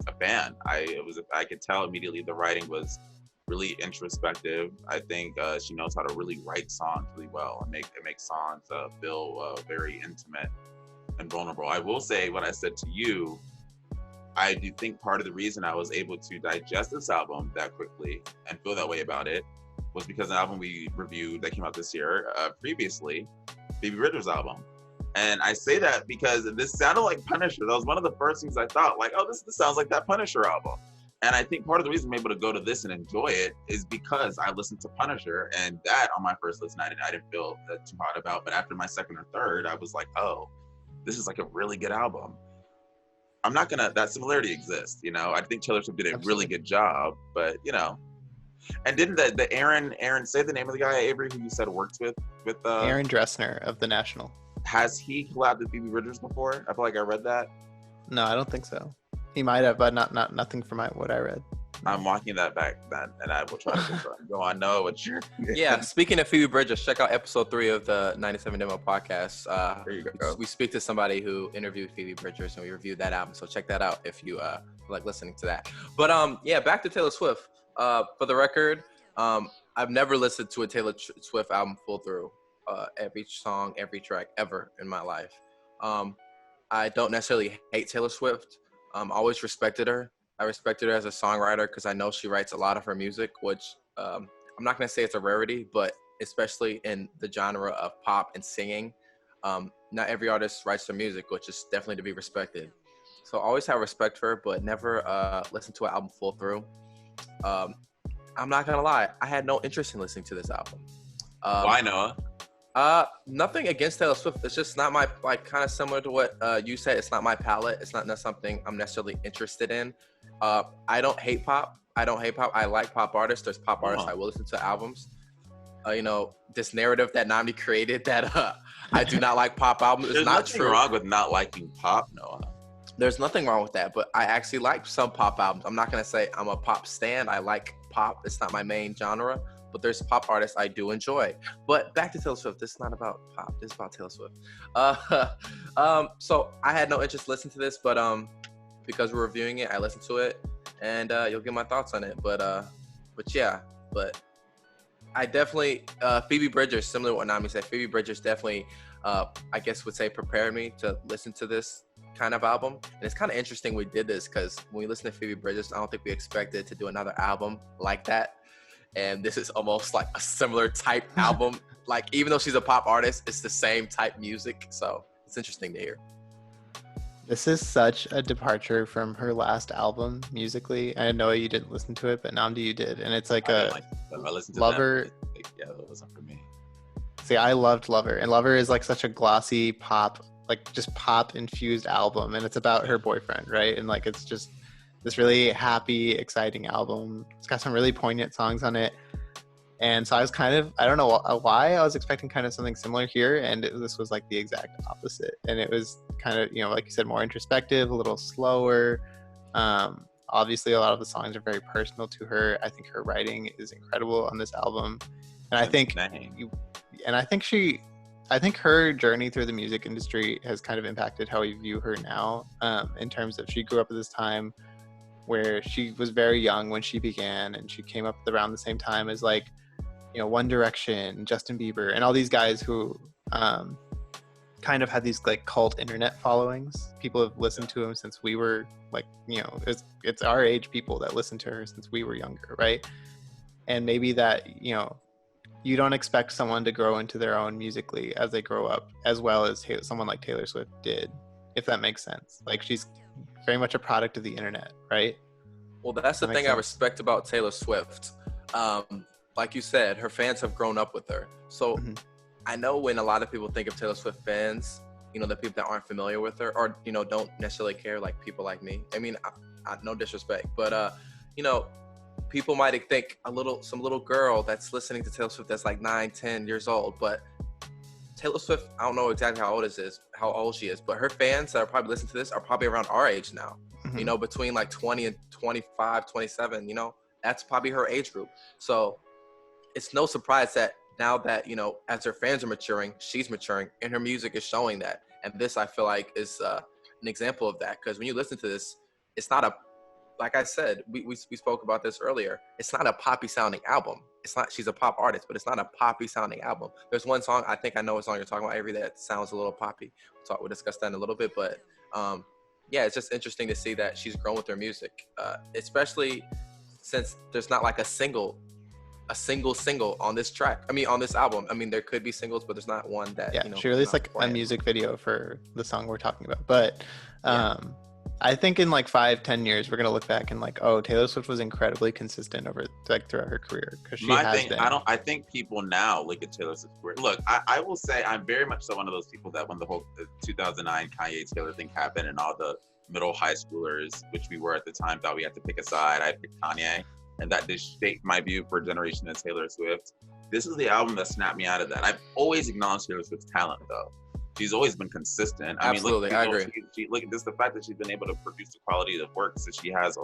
S1: a fan. I could tell immediately the writing was really introspective. I think she knows how to really write songs really well and make songs feel very intimate and vulnerable. I will say what I said to you. I do think part of the reason I was able to digest this album that quickly and feel that way about it was because an album we reviewed that came out this year previously, Phoebe Bridgers' album. And I say that because this sounded like Punisher. That was one of the first things I thought, like, oh, this sounds like that Punisher album. And I think part of the reason I'm able to go to this and enjoy it is because I listened to Punisher, and that on my first listen, I didn't feel too hot about. But after my second or third, I was like, oh, this is like a really good album. I'm not gonna, that similarity exists, you know? I think Taylor Swift did a really good job, but you know. And didn't the Aaron say the name of the guy, Avery, who you said worked with
S3: Aaron Dressner of The National.
S1: Has he collabed with Phoebe Bridgers before? I feel like I read that.
S3: No, I don't think so. He might have, but nothing from what I read.
S1: I'm walking that back then, and I will try to go on. Know what you're.
S2: Yeah, speaking of Phoebe Bridgers, check out episode 3 of the 97 Demo podcast.
S1: There you go.
S2: We speak to somebody who interviewed Phoebe Bridgers, and we reviewed that album. So check that out if you like listening to that. But yeah, back to Taylor Swift. For the record, I've never listened to a Taylor Swift album full through. Every song, every track ever in my life. I don't necessarily hate Taylor Swift. I always respected her. I respected her as a songwriter because I know she writes a lot of her music, which I'm not going to say it's a rarity, but especially in the genre of pop and singing, not every artist writes their music, which is definitely to be respected. So I always have respect for her, but never listened to an album full through. I'm not going to lie. I had no interest in listening to this album.
S1: Why, Noah?
S2: Nothing against Taylor Swift. It's just not my, like, kind of similar to what you said. It's not my palette. It's not something I'm necessarily interested in. I don't hate pop. I like pop artists. There's pop artists I will listen to albums. You know, this narrative that Nnamdi created that I do not like pop albums is not true.
S1: There's nothing wrong with not liking pop, Noah.
S2: There's nothing wrong with that, but I actually like some pop albums. I'm not going to say I'm a pop stan. I like pop. It's not my main genre. But there's pop artists I do enjoy. But back to Taylor Swift. This is not about pop. This is about Taylor Swift. So I had no interest in listening to this, but because we're reviewing it, I listened to it, and you'll get my thoughts on it. But I definitely Phoebe Bridgers, similar to what Nnamdi said. Phoebe Bridgers definitely, I guess, would say prepared me to listen to this kind of album. And it's kind of interesting we did this because when we listen to Phoebe Bridgers, I don't think we expected to do another album like that. And this is almost like a similar type album. Like, even though she's a pop artist, it's the same type music. So it's interesting to hear.
S3: This is such a departure from her last album musically. I know you didn't listen to it, but Nnamdi, you did. And it's like I listened to Lover.
S1: Yeah, that wasn't for me.
S3: See, I loved Lover. And Lover is like such a glossy pop, like just pop infused album. And it's about her boyfriend, right? And like, it's just this really happy, exciting album. It's got some really poignant songs on it. And so I was kind of, I don't know why, I was expecting kind of something similar here. And this was like the exact opposite. And it was kind of, like you said, more introspective, a little slower. Obviously, a lot of the songs are very personal to her. I think her writing is incredible on this album. And I think, I think her journey through the music industry has kind of impacted how we view her now, in terms of she grew up at this time where she was very young when she began, and she came up around the same time as like, One Direction, Justin Bieber, and all these guys who kind of had these like cult internet followings. People have listened to him since we were like, it's our age people that listen to her since we were younger, right? And maybe that, you don't expect someone to grow into their own musically as they grow up, as well as someone like Taylor Swift did, if that makes sense. Like, she's very much a product of the internet, right?
S2: Well, that's the thing I respect about Taylor Swift. Like you said, her fans have grown up with her. So I know when a lot of people think of Taylor Swift fans, the people that aren't familiar with her or, don't necessarily care, like people like me. I mean, I no disrespect, but, people might think some little girl that's listening to Taylor Swift that's like 9-10 years old, but Taylor Swift, I don't know exactly how old she is, but her fans that are probably listening to this are probably around our age now, between like 20 and 25, 27, that's probably her age group. So it's no surprise that now that, as her fans are maturing, she's maturing and her music is showing that. And this, I feel like, is an example of that. Because when you listen to this, it's not like I said, we spoke about this earlier. It's not a poppy sounding album. It's not, she's a pop artist, but it's not a poppy sounding album. There's one song, I think I know what song you're talking about, Avery, that sounds a little poppy. We'll discuss that in a little bit, but yeah, it's just interesting to see that she's grown with her music, especially since there's not like a single on this track. I mean, on this album. I mean, there could be singles, but there's not one that,
S3: she released like a music video for the song we're talking about. But I think in like 5-10 years, we're going to look back and like, oh, Taylor Swift was incredibly consistent throughout her career. Because
S1: I think people now look at Taylor Swift's career. Look, I will say I'm very much so one of those people that when the whole 2009 Kanye Taylor thing happened and all the middle high schoolers, which we were at the time, thought we had to pick a side, I picked Kanye. And that just shaped my view for a generation of Taylor Swift. This is the album that snapped me out of that. I've always acknowledged Taylor Swift's talent, though. She's always been consistent.
S2: Absolutely, I agree.
S1: Look at this, the fact that she's been able to produce the quality of works that she has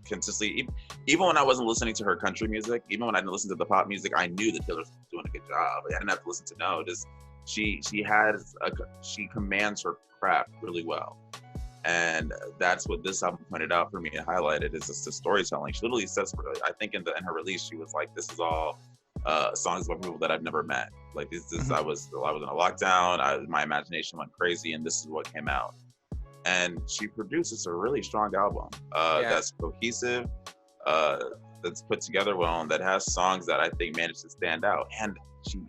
S1: consistently. Even when I wasn't listening to her country music, even when I didn't listen to the pop music, I knew that Taylor Swift was doing a good job. I didn't have to listen to know. She commands her craft really well. And that's what this album pointed out for me and highlighted is just the storytelling. She literally says, I think in her release, she was like, this is all songs about people that I've never met. Like this I was in a lockdown, my imagination went crazy, and this is what came out. And she produces a really strong album that's cohesive, that's put together well, and that has songs that I think managed to stand out. And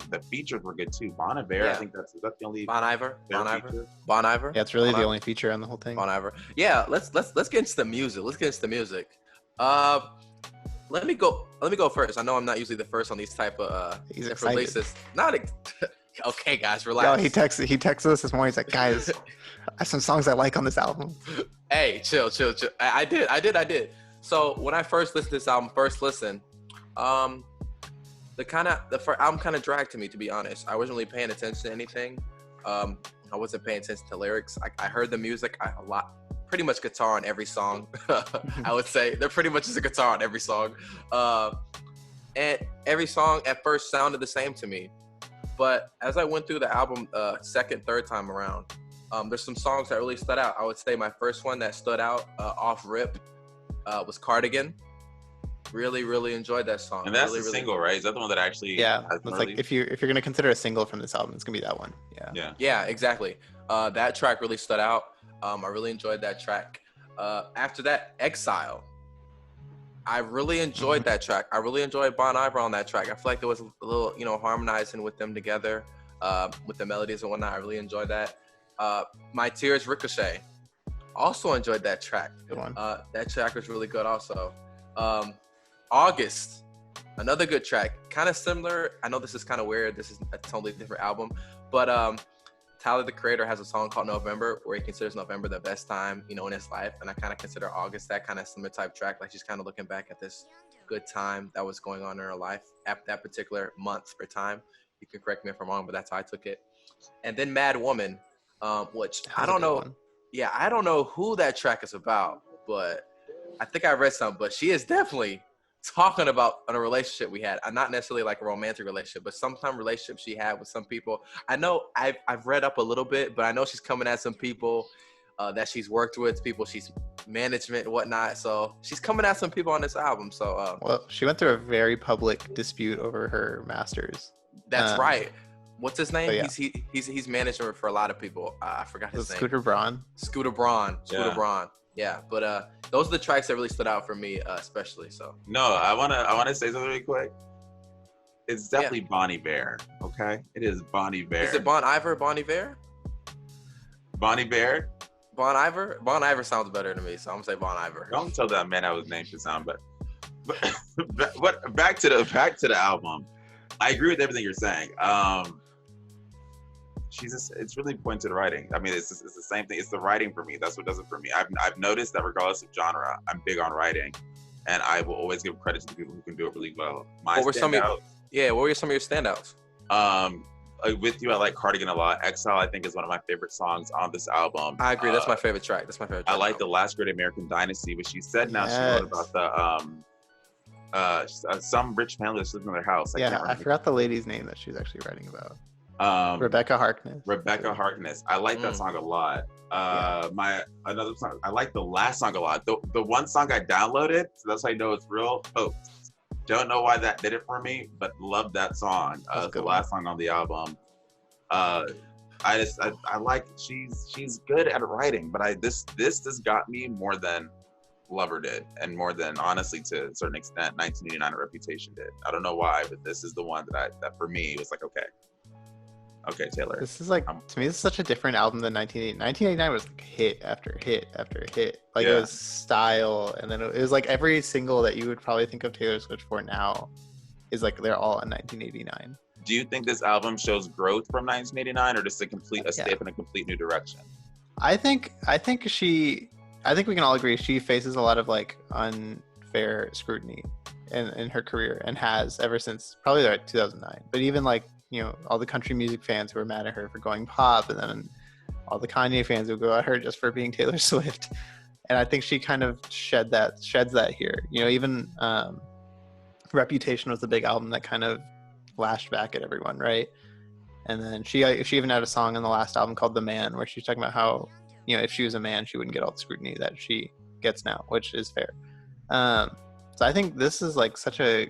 S1: the features were good too. Bon Iver, I think that's the only
S2: Bon Iver.
S3: Yeah, it's really the only feature on the whole thing.
S2: Bon Iver. Yeah, let's get into the music. Let me go first. I know I'm not usually the first on these type of releases. Okay, guys, relax.
S3: Yo, he texted us this morning. He's like, guys, I have some songs I like on this album.
S2: Hey, chill. I did. So when I first listened to this album, album kind of dragged to me, to be honest. I wasn't really paying attention to anything. I wasn't paying attention to lyrics. I heard the music a lot. Pretty much guitar on every song. I would say there pretty much is a guitar on every song. And every song at first sounded the same to me. But as I went through the album second, third time around, there's some songs that really stood out. I would say my first one that stood out off rip was Cardigan. Really, really enjoyed that song.
S1: And that's
S2: really,
S1: the single, right? Is that the one that actually?
S3: Yeah, it's like if you're gonna consider a single from this album, it's gonna be that one.
S2: Yeah, exactly. That track really stood out. I really enjoyed that track. After that, Exile. I really enjoyed that track. I really enjoyed Bon Iver on that track. I feel like there was a little, harmonizing with them together, with the melodies and whatnot. I really enjoyed that. My Tears, Ricochet. Also enjoyed that track.
S3: Good one.
S2: That track was really good also. August, another good track. Kind of similar. I know this is kind of weird. This is a totally different album. But Tyler, the Creator, has a song called November, where he considers November the best time, in his life. And I kind of consider August that kind of similar type track. Like she's kind of looking back at this good time that was going on in her life at that particular month or time. You can correct me if I'm wrong, but that's how I took it. And then Mad Woman, which I don't know. Yeah, I don't know who that track is about, but I think I read something. But she is definitely talking about a relationship we had. Not necessarily like a romantic relationship, but sometime relationship she had with some people. I know I've read up a little bit, but I know she's coming at some people that she's worked with, people she's management and whatnot. So she's coming at some people on this album. So
S3: well, she went through a very public dispute over her masters.
S2: That's right. What's his name?
S3: Yeah.
S2: He's management for a lot of people. I forgot his name.
S3: Scooter Braun.
S2: Scooter Braun. Yeah, but those are the tracks that really stood out for me, especially. So
S1: no, I wanna say something really quick. It's definitely Bon Iver. Okay, it is Bon Iver.
S2: Is it Bon Iver? Bon Iver?
S1: Bon Iver.
S2: Bon Iver. Bon Iver sounds better to me, so I'm gonna say Bon Iver.
S1: Don't tell that man how his name should sound, but back to the album. I agree with everything you're saying. It's really pointed to the writing. I mean, it's the same thing. It's the writing for me. That's what does it for me. I've noticed that regardless of genre, I'm big on writing, and I will always give credit to the people who can do it really well.
S2: What were some of your standouts?
S1: With You, I like Cardigan a lot. Exile, I think, is one of my favorite songs on this album.
S2: I agree. That's my favorite track.
S1: I like The Last Great American Dynasty, but she said now she wrote about the some rich family that's living in their house.
S3: I forgot the lady's name that she was actually writing about. Rebecca Harkness.
S1: I like that song a lot. Another song, I like the last song a lot. The one song I downloaded, so that's how I know it's real. Hopes. Don't know why that did it for me, but love that song. The last song on the album. I like she's good at writing, but this has got me more than Lover did, and more than, honestly, to a certain extent, 1989 Reputation did. I don't know why, but this is the one that for me was like, okay, Taylor.
S3: This is like, to me, this is such a different album than 1989. 1989 was like hit after hit after hit. Like it was style, and then it was like every single that you would probably think of Taylor Swift for now is like they're all in 1989.
S1: Do you think this album shows growth from 1989, or just a step in a complete new direction?
S3: I think we can all agree she faces a lot of like unfair scrutiny in her career, and has ever since probably like 2009. But even like, all the country music fans who were mad at her for going pop, and then all the Kanye fans who go at her just for being Taylor Swift. And I think she kind of sheds that here. Even Reputation was the big album that kind of lashed back at everyone, right? And then she even had a song on the last album called The Man, where she's talking about how, if she was a man, she wouldn't get all the scrutiny that she gets now, which is fair. So I think this is like such a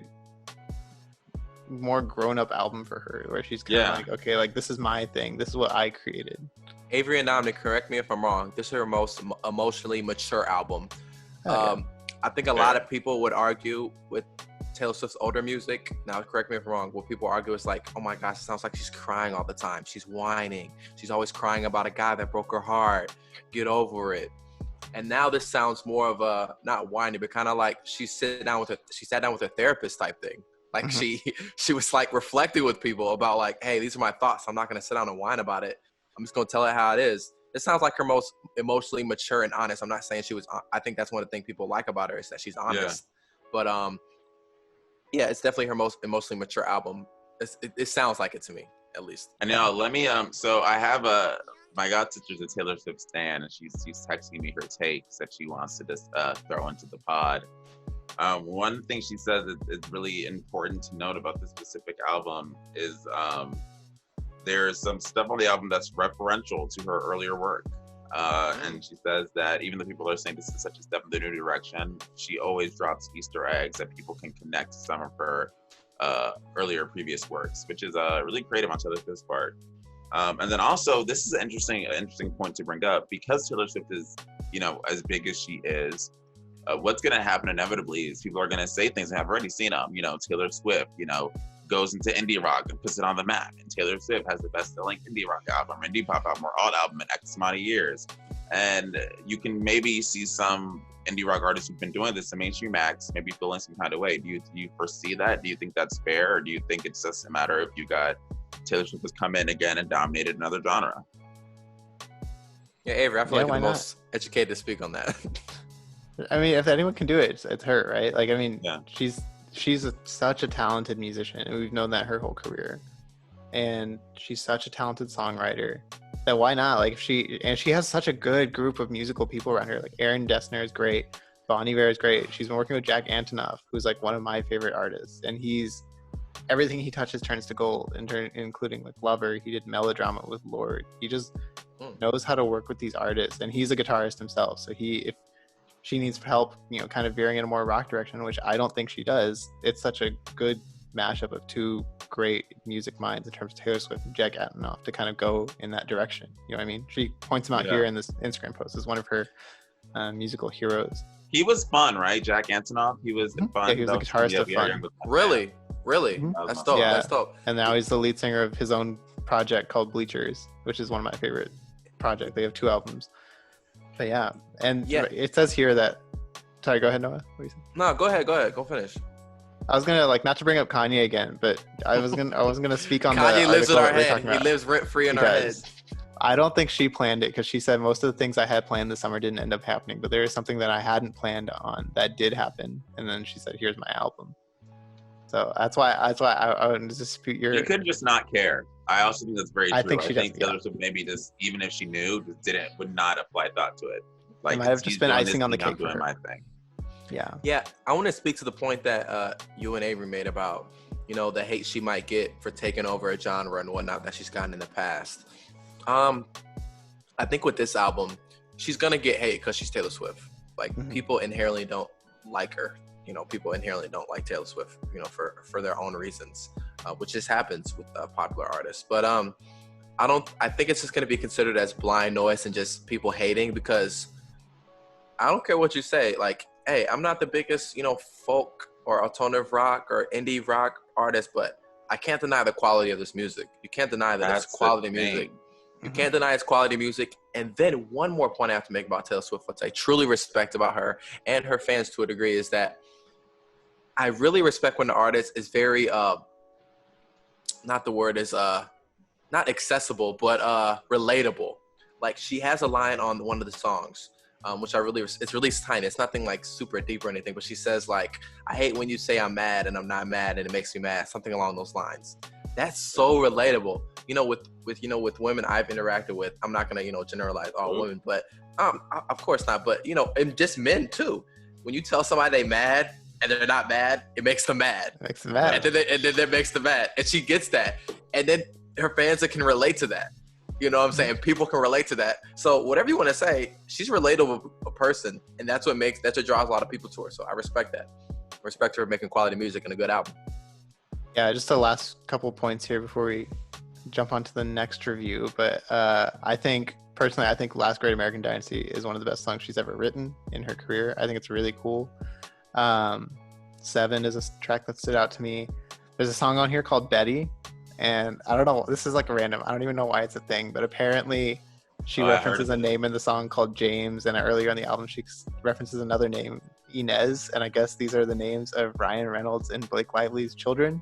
S3: more grown-up album for her, where she's kind of like, okay, like this is my thing, this is what I created.
S2: Avery and Nnamdi, correct me if I'm wrong, this is her most emotionally mature album. I think a lot of people would argue with Taylor Swift's older music. Now, correct me if I'm wrong. What people argue is like, oh my gosh, it sounds like she's crying all the time. She's whining. She's always crying about a guy that broke her heart. Get over it. And now this sounds more of a, not whining, but kind of like she sat down with a therapist type thing. Like she was like reflecting with people about like, hey, these are my thoughts. I'm not going to sit down and whine about it. I'm just going to tell it how it is. This sounds like her most emotionally mature and honest. I'm not saying I think that's one of the things people like about her, is that she's honest. But it's definitely her most emotionally mature album. It sounds like it to me, at least. And
S1: let me so I have my god sister's a Taylor Swift stan, and she's texting me her takes that she wants to just throw into the pod. One thing she says is really important to note about this specific album is there's some stuff on the album that's referential to her earlier work. And she says that even though people are saying this is such a step in the new direction, she always drops Easter eggs that people can connect to some of her earlier previous works, which is really creative on Taylor Swift's part. And then also, this is an interesting point to bring up, because Taylor Swift is, as big as she is. What's going to happen inevitably is people are going to say things, and I've already seen them. Taylor Swift, goes into indie rock and puts it on the map. And Taylor Swift has the best-selling indie rock album, indie pop album, or alt album in X amount of years. And you can maybe see some indie rock artists who've been doing this in mainstream acts maybe feeling some kind of way. Do you foresee that? Do you think that's fair, or do you think it's just a matter of you got Taylor Swift has come in again and dominated another genre?
S2: Yeah, Avery, I feel
S3: Yeah,
S2: like
S3: why
S2: you're the
S3: not?
S2: most educated to speak on that.
S3: I mean, if anyone can do it, it's her, right? Like, I mean,
S1: Yeah.
S3: she's such a talented musician, and we've known that her whole career. And she's such a talented songwriter that why not? Like, if she has such a good group of musical people around her. Like, Aaron Dessner is great, Bon Iver is great. She's been working with Jack Antonoff, who's like one of my favorite artists, and he's everything he touches turns to gold, including like Lover. He did Melodrama with Lord. He just knows how to work with these artists, and he's a guitarist himself. So if she needs help, kind of veering in a more rock direction, which I don't think she does, it's such a good mashup of two great music minds in terms of Taylor Swift and Jack Antonoff to kind of go in that direction. You know what I mean? She points him out here in this Instagram post as one of her musical heroes.
S1: He was fun, right? Jack Antonoff. He was fun.
S3: Yeah, he was a guitarist of Fun.
S2: Really?
S3: Mm-hmm.
S2: That's dope.
S3: Yeah.
S2: That's dope.
S3: And now he's the lead singer of his own project called Bleachers, which is one of my favorite projects. They have 2 albums. But yeah, and it says here that. Sorry, go ahead, Noah. What were you saying?
S2: No, go ahead. Go finish.
S3: I was gonna not to bring up Kanye again, but I wasn't gonna speak on
S2: Kanye
S3: the
S2: lives in our
S3: article
S2: head. He lives rent free in our heads.
S3: I don't think she planned it because she said most of the things I had planned this summer didn't end up happening, but there is something that I hadn't planned on that did happen, and then she said, "Here's my album." So that's why I wouldn't dispute your.
S1: You could just not care. I also think that's very true.
S3: I think she does.
S1: Taylor Swift maybe just, even if she knew, just would not apply thought to it. Like,
S3: it might have just been icing on the cake.
S1: I'm doing my thing.
S3: Yeah.
S2: I want to speak to the point that you and Avery made about, the hate she might get for taking over a genre and whatnot that she's gotten in the past. I think with this album, she's gonna get hate because she's Taylor Swift. Like, people inherently don't like her. People inherently don't like Taylor Swift. For their own reasons, which just happens with popular artists. But I think it's just gonna be considered as blind noise and just people hating, because I don't care what you say. Like, hey, I'm not the biggest, folk or alternative rock or indie rock artist, but I can't deny the quality of this music. You can't deny that it's quality music. You can't deny it's quality music. And then one more point I have to make about Taylor Swift, what I truly respect about her and her fans to a degree, is that I really respect when the artist is very, not the word is, not accessible, but relatable. Like, she has a line on one of the songs, which it's really tiny. It's nothing like super deep or anything, but she says, like, I hate when you say I'm mad and I'm not mad and it makes me mad, something along those lines. That's so relatable. With women I've interacted with, I'm not gonna, generalize all women, but of course not. But and just men too. When you tell somebody they mad and they're not mad, it makes them mad.
S3: It makes them mad.
S2: And then that makes them mad, and she gets that. And then her fans can relate to that. You know what I'm saying? People can relate to that. So whatever you want to say, she's a relatable person, and that's what draws a lot of people to her. So I respect that. I respect her making quality music and a good album.
S3: Yeah, just the last couple points here before we jump on to the next review. But I think Last Great American Dynasty is one of the best songs she's ever written in her career. I think it's really cool. 7 is a track that stood out to me. There's a song on here called Betty, and I don't know, this is like random. I don't even know why it's a thing, but apparently she references a name in the song called James, and earlier in the album she references another name, Inez, and I guess these are the names of Ryan Reynolds and Blake Lively's children.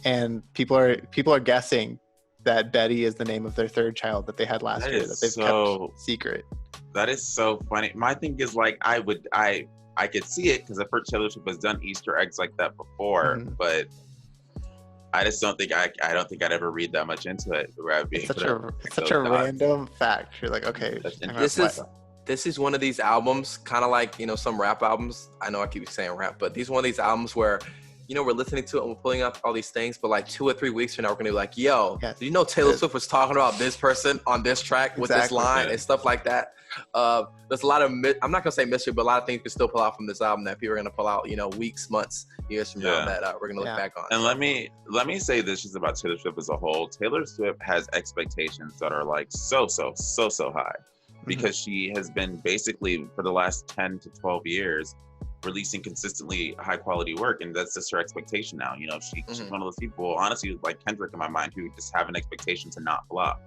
S3: And people are guessing that Betty is the name of their 3rd child that they had last year that they've kept secret.
S1: That is so funny. My thing is, like, I could see it because I've heard Taylor Swift has done Easter eggs like that before, but I just don't think I'd ever read that much into it.
S3: It's such a random fact. You're like, okay,
S2: this is one of these albums, kind of like, some rap albums. I know I keep saying rap, but these one of these albums where, we're listening to it and we're pulling up all these things, but like 2 or 3 weeks from now, we're going to be like, yo, do you know Taylor Swift was talking about this person on this track with this line and stuff like that? There's a lot of, I'm not going to say mystery, but a lot of things you can still pull out from this album that people are going to pull out, weeks, months, years from now that we're going to look back on.
S1: And let me say this just about Taylor Swift as a whole. Taylor Swift has expectations that are like so high, because she has been basically for the last 10 to 12 years releasing consistently high quality work, and that's just her expectation now. She's one of those people, honestly, like Kendrick in my mind, who just have an expectation to not flop.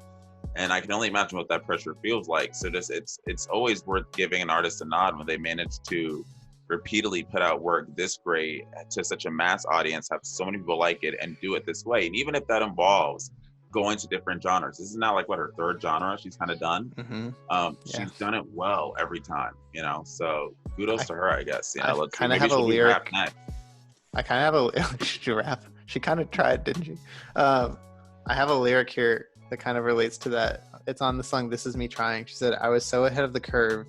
S1: And I can only imagine what that pressure feels like. So it's always worth giving an artist a nod when they manage to repeatedly put out work this great to such a mass audience, have so many people like it, and do it this way. And even if that involves going to different genres. This is now like what her third genre she's kind of done. She's done it well every time, you know. So kudos to her, I guess. You know,
S3: I
S1: let's see.
S3: kind of
S1: Maybe
S3: have a
S1: she'll be
S3: lyric.
S1: rap next.
S3: I kind of have a she rap. She kind of tried, didn't she? I have a lyric here that kind of relates to that. It's on the song "This Is Me Trying." She said, "I was so ahead of the curve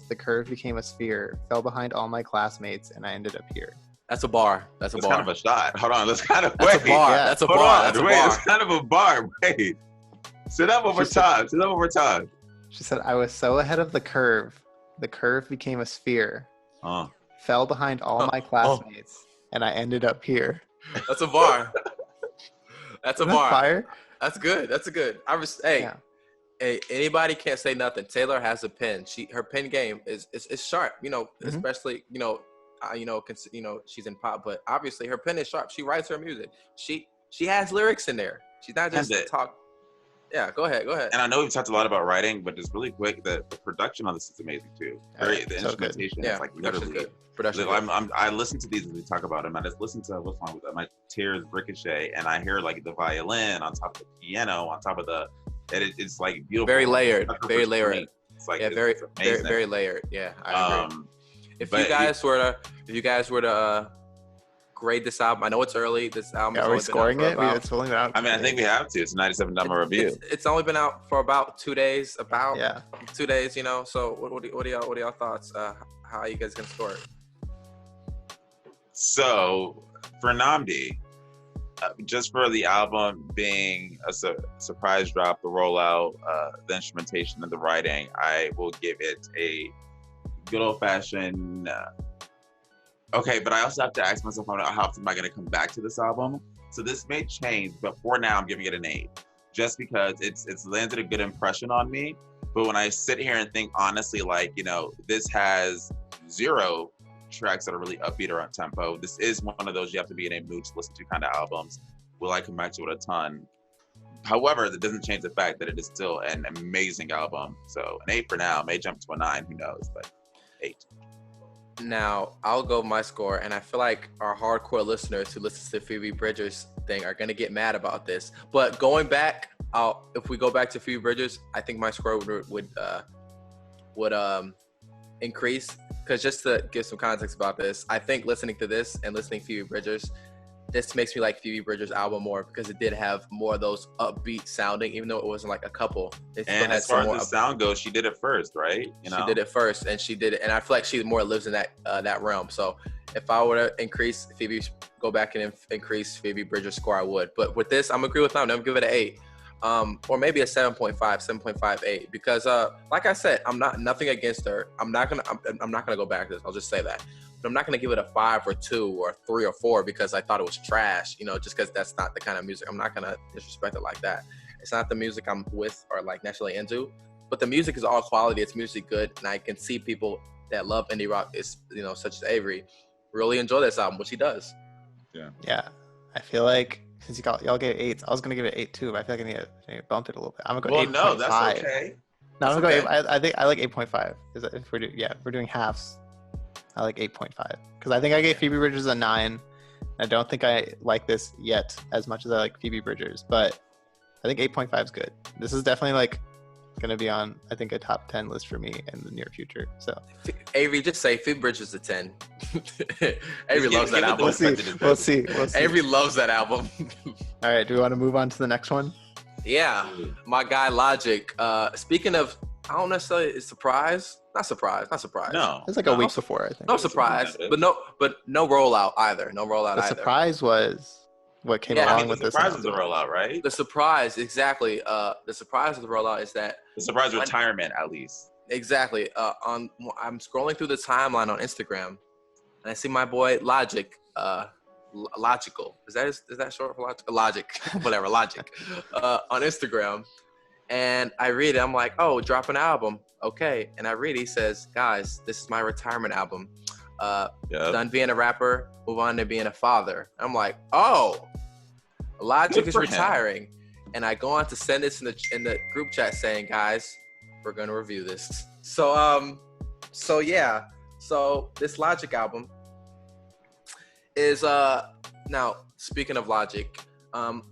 S3: became a sphere, fell behind all my classmates, and I ended up here."
S2: That's a bar. That's a bar.
S1: Kind of a shot. Hold on. Let's kind of
S2: That's
S1: wait.
S2: a bar.
S3: Yeah.
S2: That's a
S1: Hold
S2: bar.
S1: on.
S2: That's a
S1: Wait.
S2: bar.
S1: It's kind of a bar. Wait. Sit up one more time. Sit up one more time.
S3: She said, "I was so ahead of the curve became a sphere, fell behind all my classmates, and I ended up here."
S2: That's a bar. That's a
S3: Isn't that
S2: bar.
S3: fire?
S2: That's good. That's a good. Hey, anybody can't say nothing. Taylor has a pen. Her pen game is sharp. You know, especially she's in pop, but obviously her pen is sharp. She writes her music. She has lyrics in there. She's not just talk. Yeah, go ahead.
S1: And I know we've talked a lot about writing, but just really quick, the production on this is amazing too. The instrumentation is like literally
S2: good. Production.
S1: I listen to these as we talk about them. I just listen to what's wrong with them. My tears ricochet, and I hear like the violin on top of the piano, on top of it's like beautiful.
S2: Very layered. Very layered.
S1: It's like
S2: very layered. Yeah, I agree. If you guys were to grade this album, I know it's early. This album.
S3: Are we scoring it? It's only out.
S1: I mean, I think we have to. It's a 97 number review.
S2: It's only been out for about 2 days. 2 days. You know. So what are y'all thoughts? How are you guys gonna score it?
S1: So for Nnamdi, just for the album being a surprise drop, the rollout, the instrumentation, and the writing, I will give it a good old fashioned. Okay, but I also have to ask myself, how often am I going to come back to this album? So this may change, but for now, I'm giving it an 8, just because it's landed a good impression on me. But when I sit here and think honestly, like, you know, this has 0 tracks that are really upbeat or on tempo. This is one of those you have to be in a mood to listen to kind of albums. Will I come back to it a ton? However, that doesn't change the fact that it is still an amazing album. So an 8 for now, may jump to a 9, who knows, but 8.
S2: Now, I'll go my score, and I feel like our hardcore listeners who listen to the Phoebe Bridgers thing are going to get mad about this. But going back, if we go back to Phoebe Bridgers, I think my score would increase. Because just to give some context about this, I think listening to this and listening to Phoebe Bridgers, this makes me like Phoebe Bridgers' album more because it did have more of those upbeat sounding, even though it wasn't like a couple.
S1: And as far as the sound goes, she did it first, right? You know?
S2: She did it first, and she did it, and I feel like she more lives in that realm. So if I were to go back and increase Phoebe Bridgers' score, I would. But with this, I'm agree with them. I'm gonna give it an 8. Or maybe a 7.58, because like I said, nothing against her. I'm not gonna go back to this. I'll just say that. But I'm not gonna give it a 5 or 2 or 3 or 4 because I thought it was trash, you know, just because that's not the kind of music. I'm not gonna disrespect it like that. It's not the music I'm with or like naturally into, but the music is all quality. It's music good, and I can see people that love indie rock, such as Avery, really enjoy this album, which he does.
S3: Yeah. I feel like since y'all gave 8s, I was gonna give it 8 too, but I feel like I need to bump it a little bit. I'm gonna go 8.5.
S1: No, that's okay.
S3: No, I'm gonna go 8. I think I like 8.5. If we're doing halves, I like 8.5 because I think I gave Phoebe Bridgers a 9. I don't think I like this yet as much as I like Phoebe Bridgers, but I think 8.5 is good. This is definitely like gonna be on, I think, a top 10 list for me in the near future. So
S2: Avery, just say Phoebe Bridgers a 10. Avery loves that album.
S3: We'll see.
S2: Avery loves that album.
S3: All right, do we want to move on to the next one?
S2: Yeah, my guy Logic. Speaking of, I don't necessarily not surprised.
S3: No, it's like a week before, I think.
S2: No surprise, but no rollout either.
S3: The surprise was what came along with this.
S1: The surprise was the rollout, right?
S2: The surprise, exactly. The surprise of the rollout is that
S1: the surprise retirement, at least.
S2: Exactly. I'm scrolling through the timeline on Instagram, and I see my boy Logic. Logical. Is that short for Logic? Logic. Whatever. Logic. On Instagram, and I read it. I'm like, oh, drop an album. Okay. And I read it. He says, guys, this is my retirement album. Done being a rapper, move on to being a father. I'm like, oh, Logic is retiring. And I go on to send this in the group chat saying, guys, we're gonna review this. So yeah. So this Logic album is now speaking of Logic,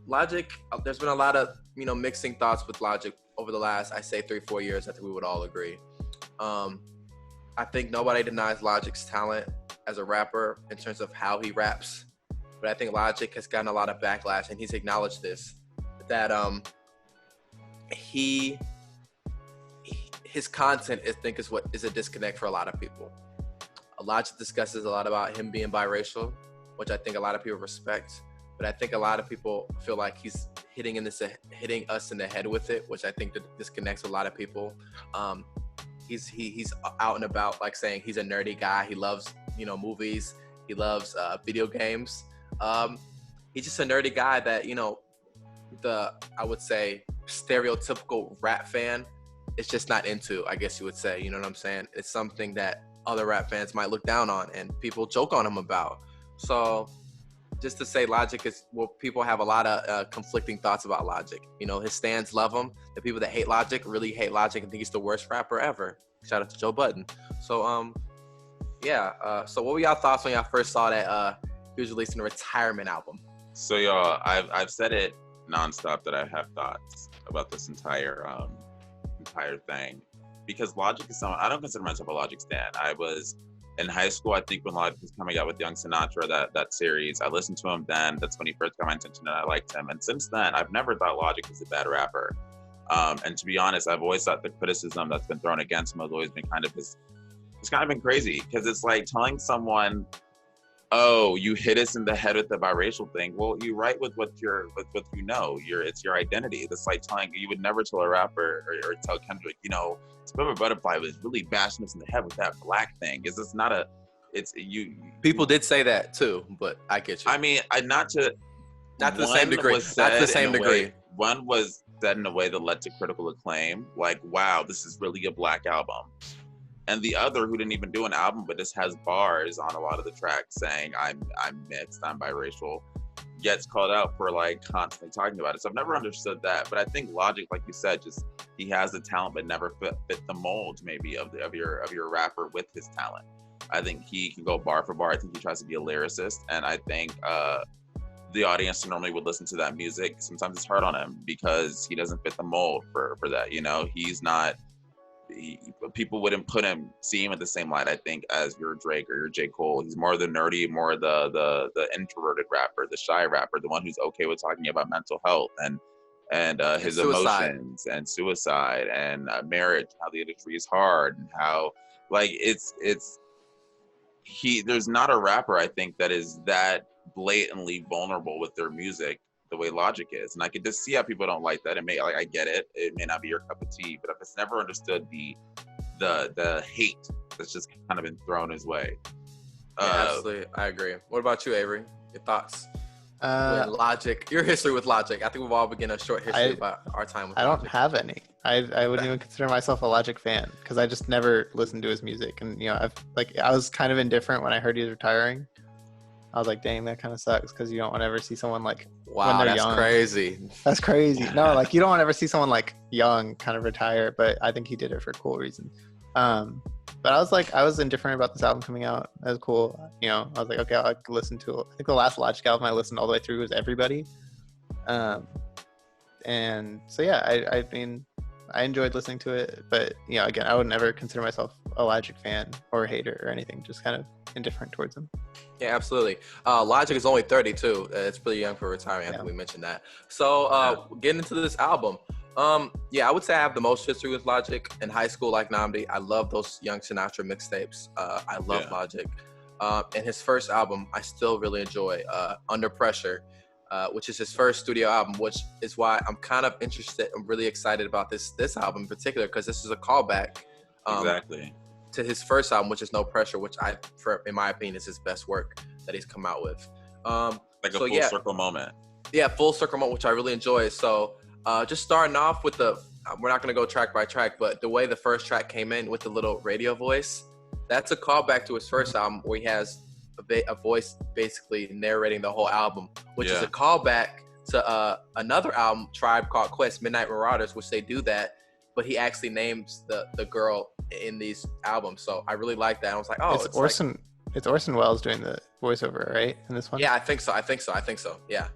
S2: Logic, there's been a lot of, mixing thoughts with Logic over the last, I say 3-4 years. I think we would all agree. I think nobody denies Logic's talent as a rapper in terms of how he raps. But I think Logic has gotten a lot of backlash, and he's acknowledged this, that his content, I think, is what is a disconnect for a lot of people. Logic discusses a lot about him being biracial, which I think a lot of people respect. But I think a lot of people feel like he's hitting us in the head with it, which I think disconnects a lot of people. He's out and about, like, saying he's a nerdy guy. He loves, movies. He loves video games. He's just a nerdy guy that, I would say, stereotypical rap fan is just not into, I guess you would say. You know what I'm saying? It's something that other rap fans might look down on and people joke on him about. So just to say Logic is, well, people have a lot of conflicting thoughts about Logic. His stans love him. The people that hate Logic really hate Logic and think he's the worst rapper ever. Shout out to Joe Budden. So, so what were y'all thoughts when y'all first saw that he was releasing a retirement album?
S1: So y'all, I've said it nonstop that I have thoughts about this entire thing, because Logic is someone, I don't consider myself a Logic stan. I was in high school, I think, when Logic was coming out with Young Sinatra, that series. I listened to him then. That's when he first got my attention and I liked him. And since then, I've never thought Logic was a bad rapper. And to be honest, I've always thought the criticism that's been thrown against him has always been it's kind of been crazy, because it's like telling someone, oh, you hit us in the head with the biracial thing. Well, you write with what it's your identity. It's like telling, you would never tell a rapper or tell Kendrick, Spimmer Butterfly was really bashing us in the head with that black thing.
S2: People did say that too, but I get you.
S1: I mean, not to
S2: the same degree. Not to the same degree.
S1: One was said in a way that led to critical acclaim, like, wow, this is really a black album. And the other, who didn't even do an album but just has bars on a lot of the tracks saying I'm mixed, I'm biracial, gets called out for like constantly talking about it. So I've never understood that. But I think Logic, like you said, just he has the talent but never fit the mold maybe of your rapper with his talent. I think he can go bar for bar. I think he tries to be a lyricist, and I think the audience who normally would listen to that music, sometimes it's hard on him because he doesn't fit the mold for that. He's not. People wouldn't see him at the same light, I think, as your Drake or your J. Cole. He's more the nerdy, more the introverted rapper, the shy rapper, the one who's okay with talking about mental health and his emotions and suicide and marriage, how the industry is hard, and how there's not a rapper, I think, that is that blatantly vulnerable with their music the way Logic is. And I could just see how people don't like that. I get it. It may not be your cup of tea, but I've just never understood the hate that's just kind of been thrown his way.
S2: Absolutely, I agree. What about you, Avery? Your thoughts? Logic, your history with Logic. I think we've all begun a short history about our time with Logic.
S3: I don't have any. I wouldn't even consider myself a Logic fan because I just never listened to his music. And I was kind of indifferent when I heard he was retiring. I was like, dang, that kind of sucks, because you don't want to ever see someone like when they're young.
S2: Crazy.
S3: That's crazy. No, you don't want to ever see someone like young kind of retire, but I think he did it for cool reasons. But I was indifferent about this album coming out. That was cool. I was like, okay, I'll listen to it. I think the last Logic album I listened all the way through was Everybody. And so, yeah, I mean, I enjoyed listening to it, but again, I would never consider myself a Logic fan or a hater or anything, just kind of indifferent towards him.
S2: Yeah, absolutely. Logic is only 32. It's pretty young for retiring. I think we mentioned that. So getting into this album, I would say I have the most history with Logic. In high school, like Nnamdi, I love those Young Sinatra mixtapes. I love Logic. And his first album, I still really enjoy, Under Pressure, which is his first studio album, which is why I'm kind of interested. I'm really excited about this album in particular, because this is a callback to his first album, which is No Pressure, which in my opinion, is his best work that he's come out with.
S1: Full circle moment. Yeah,
S2: full circle moment, which I really enjoy. So just starting off with we're not going to go track by track, but the way the first track came in with the little radio voice, that's a callback to his first album, where he has a voice basically narrating the whole album, which is a callback to another album, Tribe Called Quest, Midnight Marauders, which they do that, but he actually names the girl in these albums. So I really like that. I was like, it's
S3: Orson Welles doing the voiceover, right, in this one?
S2: Yeah, I think so. Yeah,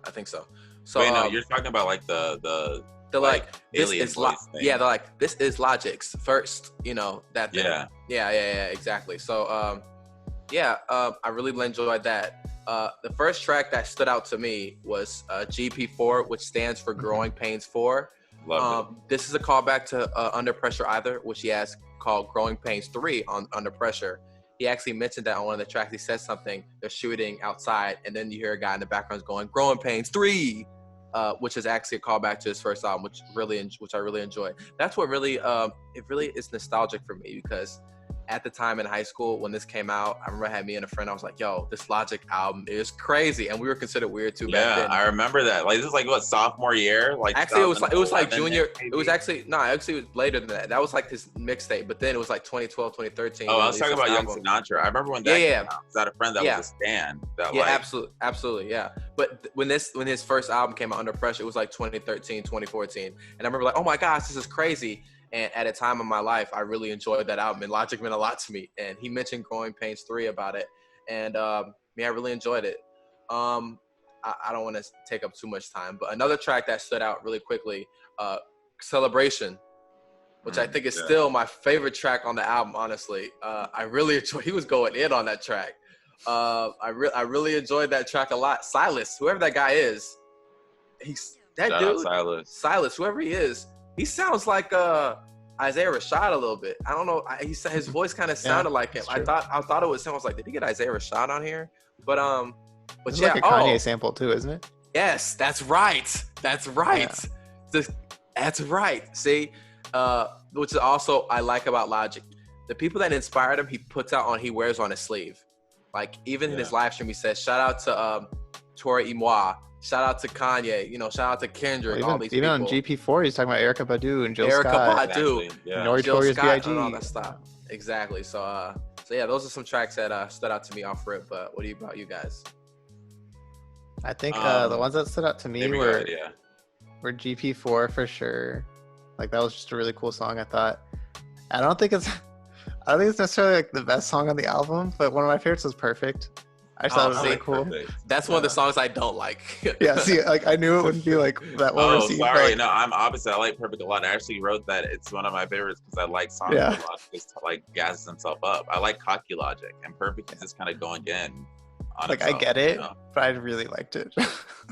S2: I think so. So
S1: wait, no, you're talking about like the
S2: they're like this
S1: alien
S2: is
S1: voice thing.
S2: yeah, they're like this is Logic's first, you know, that thing.
S1: Yeah.
S2: Yeah, exactly. So I really enjoyed that. The first track that stood out to me was GP4, which stands for Growing Pains 4. This is a callback to Under Pressure Either, which he has called Growing Pains 3 on Under Pressure. He actually mentioned that on one of the tracks. He said something, they're shooting outside, and then you hear a guy in the background going, Growing Pains 3, which is actually a callback to his first album, which I really enjoy. That's what really, it really is nostalgic for me, because at the time in high school when this came out, I remember I had me and a friend, I was like, yo, this Logic album is crazy. And we were considered weird too back then.
S1: I remember that. Like, this is like what, sophomore year? Like,
S2: actually it was like junior. Maybe? It was actually it was later than that. That was like his mixtape, but then it was like 2012, 2013.
S1: Oh, I was talking about Young Sinatra. I remember when that came out. I had a friend that was a stan.
S2: Absolutely, yeah. But when his first album came out, Under Pressure, it was like 2013, 2014. And I remember like, oh my gosh, this is crazy. And at a time in my life, I really enjoyed that album, and Logic meant a lot to me. And he mentioned Growing Pains 3 about it. And I really enjoyed it. I don't want to take up too much time, but another track that stood out really quickly, Celebration, which I think is still my favorite track on the album, honestly. I really enjoyed, he was going in on that track. I really enjoyed that track a lot. Silas, whoever that guy is,
S1: Shout out
S2: Silas, whoever he is, he sounds like Isaiah Rashad a little bit. I don't know. His voice kind of sounded like him. I thought it was him. I was like, did he get Isaiah Rashad on here? But
S3: it's like a Kanye sample too, isn't it?
S2: Yes, that's right. That's right. Yeah. That's right. See, which is also I like about Logic. The people that inspired him, he wears on his sleeve. Like even in his live stream, he says, "Shout out to Tori Imoa. Shout out to Kanye, shout out to Kendrick, all these people."
S3: Even on GP4, he's talking about Erykah Badu and Jill Scott.
S2: Notorious B.I.G. and all that stuff. Exactly. So yeah, those are some tracks that stood out to me off rip. But what about you guys?
S3: I think the ones that stood out to me were GP4 for sure. Like that was just a really cool song, I thought. I don't think it's necessarily like the best song on the album, but one of my favorites was Perfect. I thought it was really cool.
S1: Perfect.
S2: That's one of the songs I don't like.
S3: Yeah, see, like I knew it wouldn't be like that well received.
S1: Sorry,
S3: like,
S1: no, I'm opposite. I like Perfect a lot. I actually wrote that it's one of my favorites because I like songs where Logic just like gasses himself up. I like cocky Logic, and Perfect is just kind of going in.
S3: Like I get it, but I really liked it.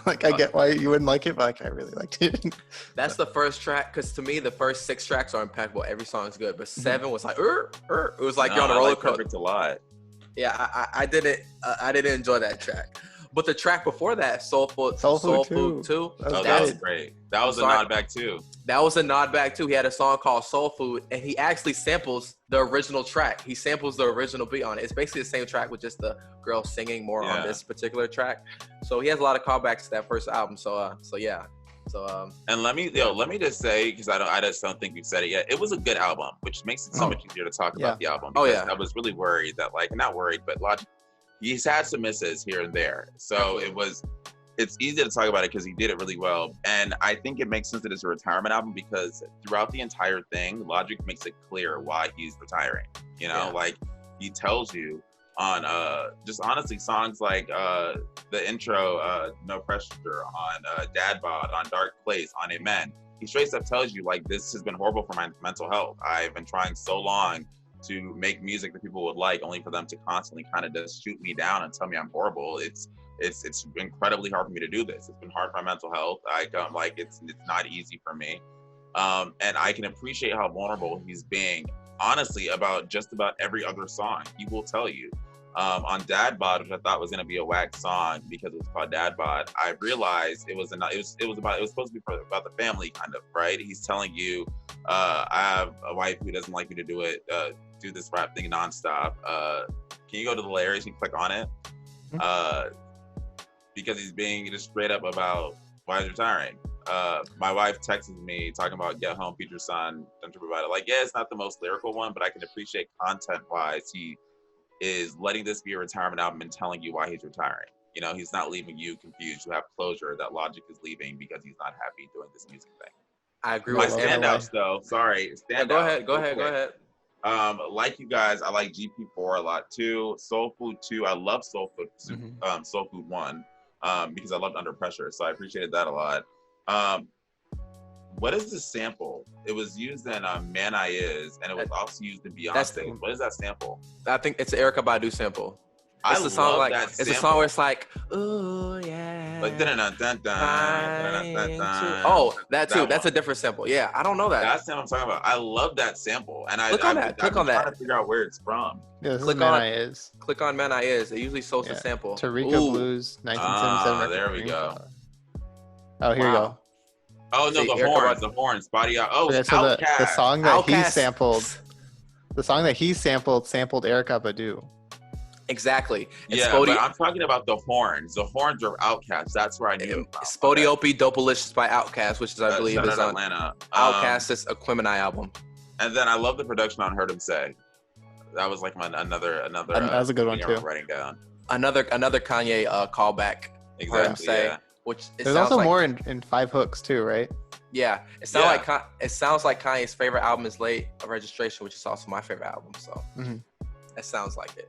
S3: Like I get why you wouldn't like it, but like I really liked it.
S2: That's the first track, because to me the first 6 tracks are impeccable. Every song is good, but 7 was like, it was like you're on a roller coaster.
S1: Perfect a lot.
S2: Yeah, I didn't enjoy that track. But the track before that, Soul Food 2.
S1: That was great. That was a nod back too.
S2: That was a nod back too. He had a song called Soul Food, and he actually samples the original track. He samples the original beat on it. It's basically the same track with just the girl singing more on this particular track. So he has a lot of callbacks to that first album.
S1: And let me just say, because I just don't think we've said it yet. It was a good album, which makes it so much easier to talk about the album. I was really worried that not worried, but Logic, he's had some misses here and there. So it's easy to talk about it because he did it really well. And I think it makes sense that it's a retirement album because throughout the entire thing, Logic makes it clear why he's retiring. Like he tells you on just honestly songs like the intro, No Pressure, on Dad Bod, on Dark Place, on Amen. He straight up tells you like, this has been horrible for my mental health. I've been trying so long to make music that people would like, only for them to constantly kind of just shoot me down and tell me I'm horrible. It's incredibly hard for me to do this. It's been hard for my mental health. It's not easy for me. And I can appreciate how vulnerable he's being, honestly, about just about every other song. He will tell you. On Dad Bod, which I thought was gonna be a whack song because it was called Dad Bod, I realized it was supposed to be about the family kind of, right? He's telling you, I have a wife who doesn't like me to do it, do this rap thing nonstop. Can you go to the lyrics and click on it? Because he's being just straight up about why he's retiring. My wife texted me talking about Get Home, Future Son, don't you about it. Like, yeah, it's not the most lyrical one, but I can appreciate content-wise, he is letting this be a retirement album and telling you why he's retiring. He's not leaving you confused. You have closure that Logic is leaving because he's not happy doing this music thing.
S2: I agree with
S1: my standouts though. Sorry, standouts.
S2: Go ahead.
S1: Like you guys, I like GP4 a lot too. Soul Food 2, I love Soul Food. Soul Food 1. because I loved Under Pressure, so I appreciated that a lot. What is the sample? It was used in Man I Is, and it was also used in Beyonce. What is that sample?
S2: I think it's an Erykah Badu sample. It's a song like it's a song where it's like, ooh yeah.
S1: Like
S2: oh, that too. That's a different sample. Yeah, I don't know that.
S1: That's what I'm talking about. I love that sample, and
S2: Click on that.
S1: I'm trying to figure out where it's from.
S3: Yeah, this is Man I Is.
S2: Click on Man I Is. It usually shows the sample.
S3: Tarika Blues, 1977.
S1: There we go.
S3: Oh, here you go.
S1: Oh no, the horns, body out. Oh,
S3: okay, so the song that he sampled, sampled Erykah Badu.
S2: Exactly. And
S1: yeah, but I'm talking about the horns. The horns are Outkast. That's where I knew.
S2: Spodiope Dopalicious by Outkast, which is I believe is on
S1: Atlanta.
S2: Outkast's Aquemini album.
S1: And then I love the production on Heard Him Say. That was like another.
S3: That was a good one too.
S1: Writing down
S2: another Kanye callback.
S1: Exactly.
S2: Say, which
S3: there's also like, more in Five Hooks too, right?
S2: Yeah, it sounds like Kanye's favorite album is Late Registration, which is also my favorite album. So it sounds like it.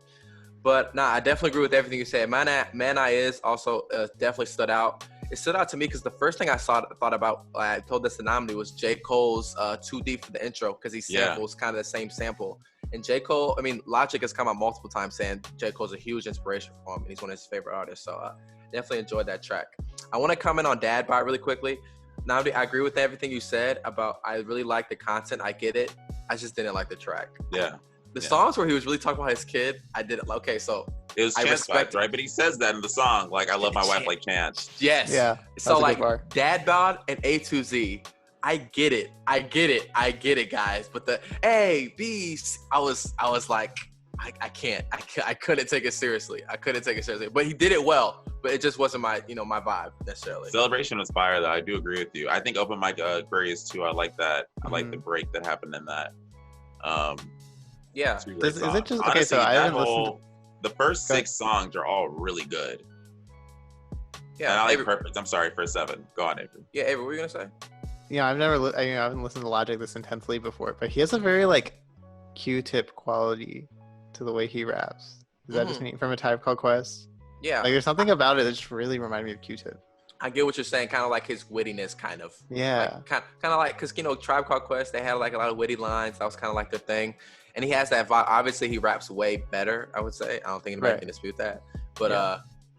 S2: But nah, I definitely agree with everything you said. Man I Is also definitely stood out. It stood out to me because the first thing I thought about, I told this to Nnamdi, was J. Cole's Too Deep for the intro, because he samples kind of the same sample. And J. Cole, I mean, Logic has come out multiple times saying J. Cole's a huge inspiration for him, and he's one of his favorite artists. So definitely enjoyed that track. I want to comment on Dad Bod really quickly. Nnamdi, I agree with everything you said about, I really like the content. I get it. I just didn't like the track.
S1: Yeah.
S2: The songs where he was really talking about his kid, I didn't. Okay, so
S1: it was Chance vibes, right? But he says that in the song, like, I love my wife like Chance.
S2: Yes.
S3: Yeah.
S2: So like Dad Bod and A to Z, I get it, guys. But the A, B, C, I was like, I couldn't take it seriously. But he did it well. But it just wasn't my vibe necessarily.
S1: Celebration was fire, though. I do agree with you. I think Open Mic Aquarius too. I like that. I like the break that happened in that.
S2: Yeah.
S3: Is it just
S1: honestly,
S3: okay? So I haven't listened.
S1: The first 6 songs are all really good.
S2: Yeah.
S1: And I like Perfect. I'm sorry, first 7. Go on, Avery.
S2: Yeah, Avery, what were you gonna say?
S3: Yeah, I haven't listened to Logic this intensely before, but he has a very like Q-tip quality to the way he raps. Is that just me from A Tribe Called Quest?
S2: Yeah.
S3: Like there's something about it that just really reminded me of Q-tip.
S2: I get what you're saying, kind of like his wittiness, kind of.
S3: Yeah.
S2: Like, kind of like, because, Tribe Called Quest, they had like a lot of witty lines. That was kind of like their thing. And he has that vibe. Obviously, he raps way better, I would say. I don't think anybody can dispute that. But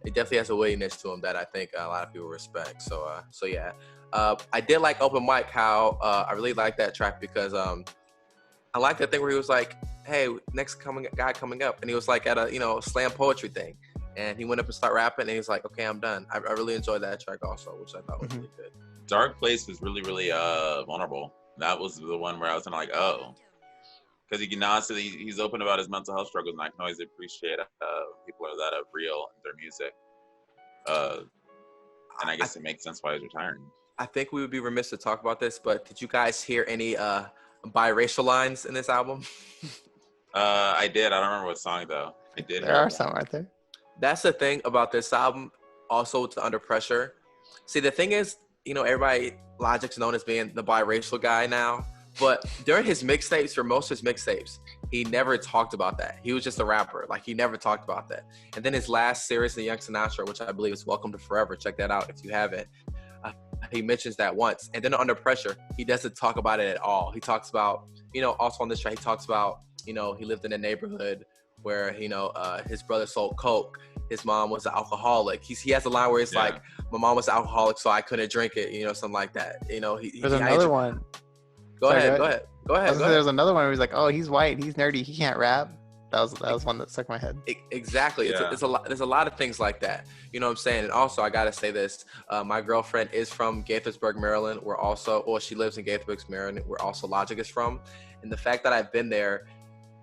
S2: it definitely has a wittiness to him that I think a lot of people respect. So yeah. I did like Open Mic, how I really like that track because I like that thing where he was like, hey, next guy coming up. And he was like at a, slam poetry thing. And he went up and started rapping, and he was like, okay, I'm done. I really enjoyed that track also, which I thought was really good.
S1: Dark Place was really, really vulnerable. That was the one where I was kind of like, oh. Because he's open about his mental health struggles, and I can always appreciate people that are real in their music. And I guess it makes sense why he's retiring.
S2: I think we would be remiss to talk about this, but did you guys hear any biracial lines in this album?
S1: I did. I don't remember what song, though. I did.
S3: There are some, aren't there?
S2: That's the thing about this album, also to Under Pressure. See, the thing is, everybody, Logic's known as being the biracial guy now, but during his mixtapes, for most of his mixtapes, he never talked about that. He was just a rapper. Like, he never talked about that. And then his last series, The Young Sinatra, which I believe is Welcome to Forever. Check that out if you haven't. He mentions that once. And then Under Pressure, he doesn't talk about it at all. He talks about, also on this track, he talks about, he lived in a neighborhood where, his brother sold coke. His mom was an alcoholic. He has a line where it's like, my mom was an alcoholic, so I couldn't drink it, something like that.
S3: There's another one.
S2: Go ahead.
S3: There's another one where he's like, oh, he's white, he's nerdy, he can't rap. That was one that stuck in my head.
S2: Exactly. Yeah. It's a lot. There's a lot of things like that. You know what I'm saying? And also, I gotta say this: my girlfriend is from Gaithersburg, Maryland. She lives in Gaithersburg, Maryland. Where also Logic is from. And the fact that I've been there,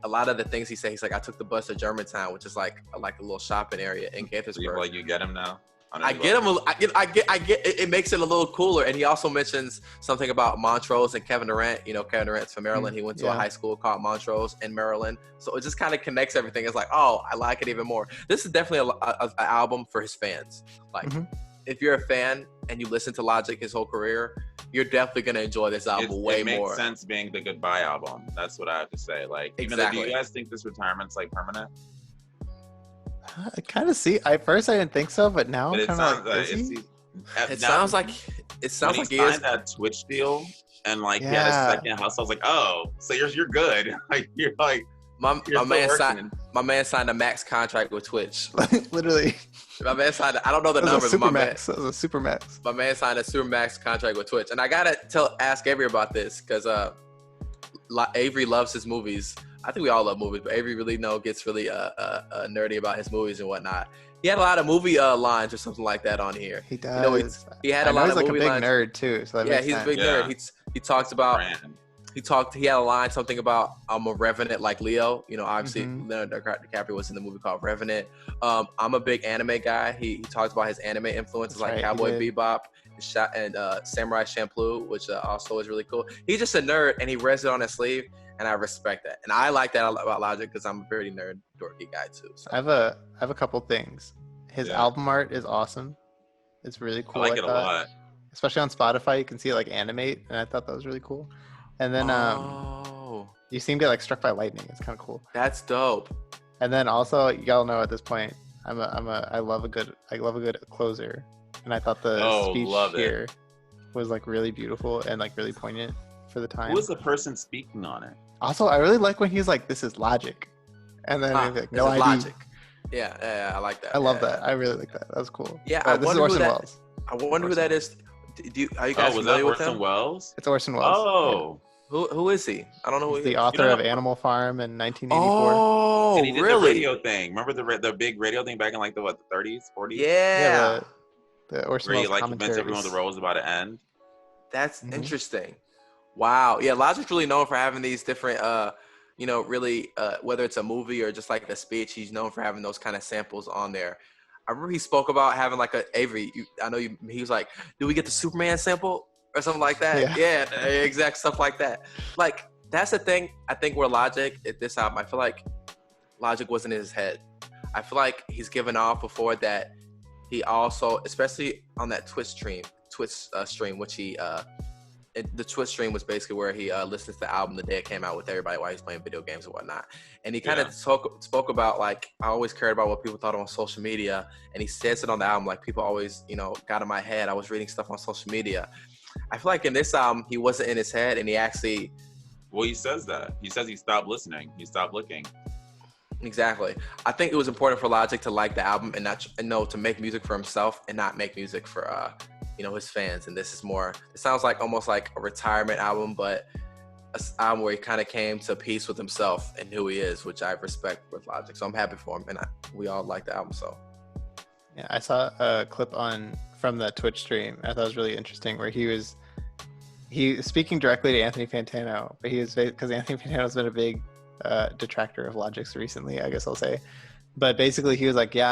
S2: a lot of the things he said, he's like, I took the bus to Germantown, which is like a little shopping area in Gaithersburg.
S1: Like, you get him now?
S2: I get him. I get. It makes it a little cooler. And he also mentions something about Montrose and Kevin Durant. Kevin Durant's from Maryland. He went to a high school called Montrose in Maryland. So it just kind of connects everything. It's like, oh, I like it even more. This is definitely an album for his fans. Like, if you're a fan and you listen to Logic his whole career, you're definitely gonna enjoy this album way more.
S1: It makes sense being the goodbye album. That's what I have to say. Like, do you guys think this retirement's like permanent?
S3: I kind of see. At first, I didn't think so, but now
S1: But
S3: I'm
S1: it
S3: kind
S1: sounds
S3: of like, is he?
S2: It sounds like
S1: when he
S2: he is.
S1: signed that Twitch deal and like he had a
S3: Yeah.
S1: second house. I was like, oh, so you're good. Like you're like
S2: My
S1: you're
S2: man
S1: still
S2: signed.
S1: working.
S2: My man signed a max contract with Twitch.
S3: Literally.
S2: My man signed. I don't know the
S3: That was a
S2: numbers. But
S3: super max. That was a super max.
S2: my man signed a super max contract with Twitch, and I gotta ask Avery about this because Avery loves his movies. I think we all love movies, but Avery really gets really nerdy about his movies and whatnot. He had a lot of movie lines or something like that on here.
S3: He does.
S2: He had a lot of
S3: like
S2: movie
S3: a big
S2: lines.
S3: nerd too. So that
S2: Yeah,
S3: makes
S2: he's a
S3: sense.
S2: big nerd. He talks about.
S1: Brand.
S2: He had a line something about I'm a revenant like Leo. Obviously
S3: Mhm.
S2: Leonardo DiCaprio was in the movie called Revenant. I'm a big anime guy. He talks about his anime influences
S3: That's
S2: like
S3: right, he
S2: Cowboy
S3: did.
S2: Bebop and Samurai Champloo, which also is really cool. He's just a nerd and he wears it on his sleeve, and I respect that. And I like that about Logic because I'm a very nerd dorky guy too. So.
S3: I have a couple things. His
S1: Yeah.
S3: album art is awesome. It's really cool.
S1: I like it a
S3: thought.
S1: lot.
S3: Especially on Spotify, you can see it like animate, and I thought that was really cool. And then you seem to get like struck by lightning. It's kind of cool.
S2: That's dope.
S3: And then also, y'all know at this point, I love a good closer, and I thought the speech
S1: love it.
S3: here was like really beautiful and like really poignant for the time.
S1: Who is the person speaking on it?
S3: Also, I really like when he's like, "This is Logic," and then he's like,
S2: This
S3: "No
S2: is
S3: ID."
S2: Logic. Yeah, I like that.
S3: I love
S2: Yeah.
S3: that. I really like that. That was cool.
S2: Yeah,
S3: This is
S2: wonder who
S3: Orson
S2: that-
S3: Welles.
S2: I wonder who that is. Are you guys
S1: Was that
S2: familiar with
S1: Orson
S2: him?
S1: Welles?
S3: It's Orson Welles.
S1: Oh,
S2: Who is he? I don't know.
S3: He's
S2: Who he
S3: the
S2: is.
S3: author
S1: know-
S3: of Animal Farm in 1984.
S2: Oh,
S1: and he did the
S2: really?
S1: radio thing. Remember the big radio thing back in like the 30s, 40s?
S2: Yeah,
S3: The Orson
S1: Where he
S3: Welles
S1: like convinced everyone the
S3: commentaries.
S1: road was about to end.
S2: that's
S3: Mhm.
S2: interesting. Wow. Yeah, Logic's really known for having these different, really, whether it's a movie or just like a speech, he's known for having those kind of samples on there. I remember he spoke about having like a Avery. He was like, "Do we get the Superman sample or something like that?" Yeah, exact stuff like that. Like that's the thing. I think where Logic at this album, I feel like Logic wasn't in his head. I feel like he's given off before that. He also, especially on that Twitch stream, which he the Twitch stream was basically where he listens to the album the day it came out with everybody while he's playing video games and whatnot. And he kind of spoke about like, I always cared about what people thought on social media. And he says it on the album, like people always, got in my head. I was reading stuff on social media. I feel like in this album, he wasn't in his head and he actually.
S1: Well, he says that. He says he stopped listening. He stopped looking.
S2: Exactly. I think it was important for Logic to like the album and to make music for himself and not make music for, his fans. And this is more, it sounds like almost like a retirement album, but an album where he kind of came to peace with himself and who he is, which I respect with Logic. So I'm happy for him. And we all like the album. So.
S3: Yeah, I saw a clip from the Twitch stream. I thought it was really interesting where he was speaking directly to Anthony Fantano, but because Anthony Fantano's been a big detractor of Logic's recently, I guess I'll say. But basically he was like, yeah,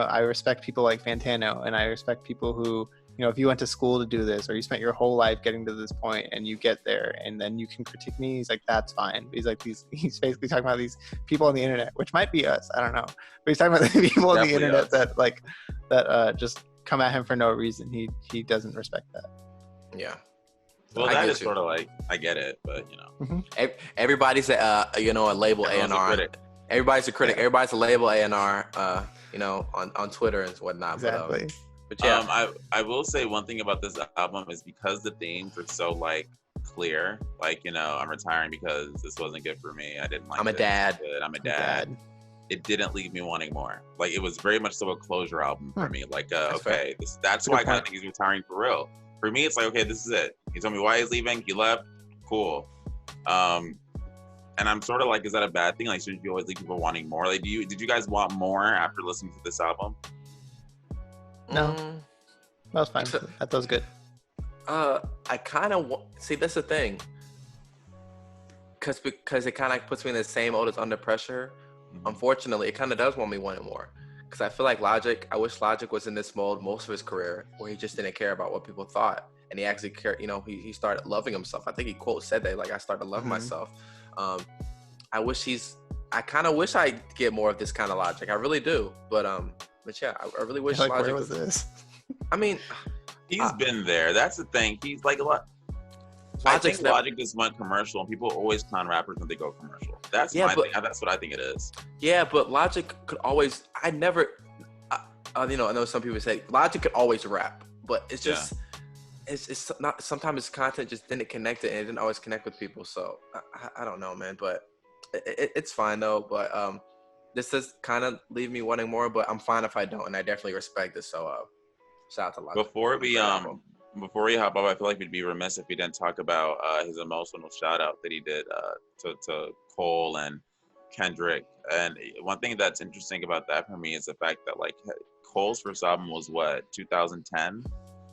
S3: I respect people like Fantano, and I respect people who, if you went to school to do this, or you spent your whole life getting to this point and you get there and then you can critique me, he's like, that's fine. But he's like, he's basically talking about these people on the internet, which might be us, I don't know. But he's talking about the people on the
S1: Definitely
S3: internet
S1: us.
S3: that just come at him for no reason. He doesn't respect that.
S2: Yeah.
S1: Well,
S2: I
S1: that
S2: get
S1: is
S2: you.
S1: sort of like, I get it, but
S2: Everybody's a label
S1: Everyone's a
S2: A&R.
S1: critic.
S2: Everybody's a critic.
S3: Yeah.
S2: Everybody's a label A&R, on Twitter and whatnot.
S3: Exactly.
S2: But yeah.
S1: I will say one thing about this album is because the themes are so like clear. Like, I'm retiring because this wasn't good for me. I didn't like.
S2: I'm a
S1: this.
S2: dad.
S1: Good. I'm a dad. It didn't leave me wanting more. Like, it was very much so a closure album for me. Like, okay, that's why I kind of think he's retiring for real. For me, it's like, okay, this is it. He told me why he's leaving. He left. Cool. And I'm sort of like, is that a bad thing? Like, shouldn't you always leave people wanting more? Like, did you guys want more after listening to this album?
S3: No. That was fine. That was good.
S2: I kind of see, that's the thing. Because it kind of puts me in the same old as Under Pressure.
S1: Mm-hmm.
S2: Unfortunately, it kind of does want me wanting more. Because I feel like I wish Logic was in this mode most of his career where he just didn't care about what people thought. And he actually cared, he started loving himself. I think he said that, like, I started loving myself. I kind of wish I get more of this kind of Logic. I really do. But yeah, I really wish
S3: Like,
S2: Logic
S3: where was this?
S2: I mean,
S1: He's been there. That's the thing. He's like a lot. I think Logic just went commercial, and people always clown rappers when they go commercial. That's my thing. That's what I think it is.
S2: Yeah, but Logic could always. I know some people say Logic could always rap, but it's just it's not. Sometimes his content just didn't connect it, and it didn't always connect with people. So I don't know, man. But it's fine though. But this does kind of leave me wanting more. But I'm fine if I don't, and I definitely respect this. So shout out to Logic.
S1: Before we hop up, I feel like we'd be remiss if we didn't talk about his emotional shout out that he did to Cole and Kendrick. And one thing that's interesting about that for me is the fact that like Cole's first album was 2010.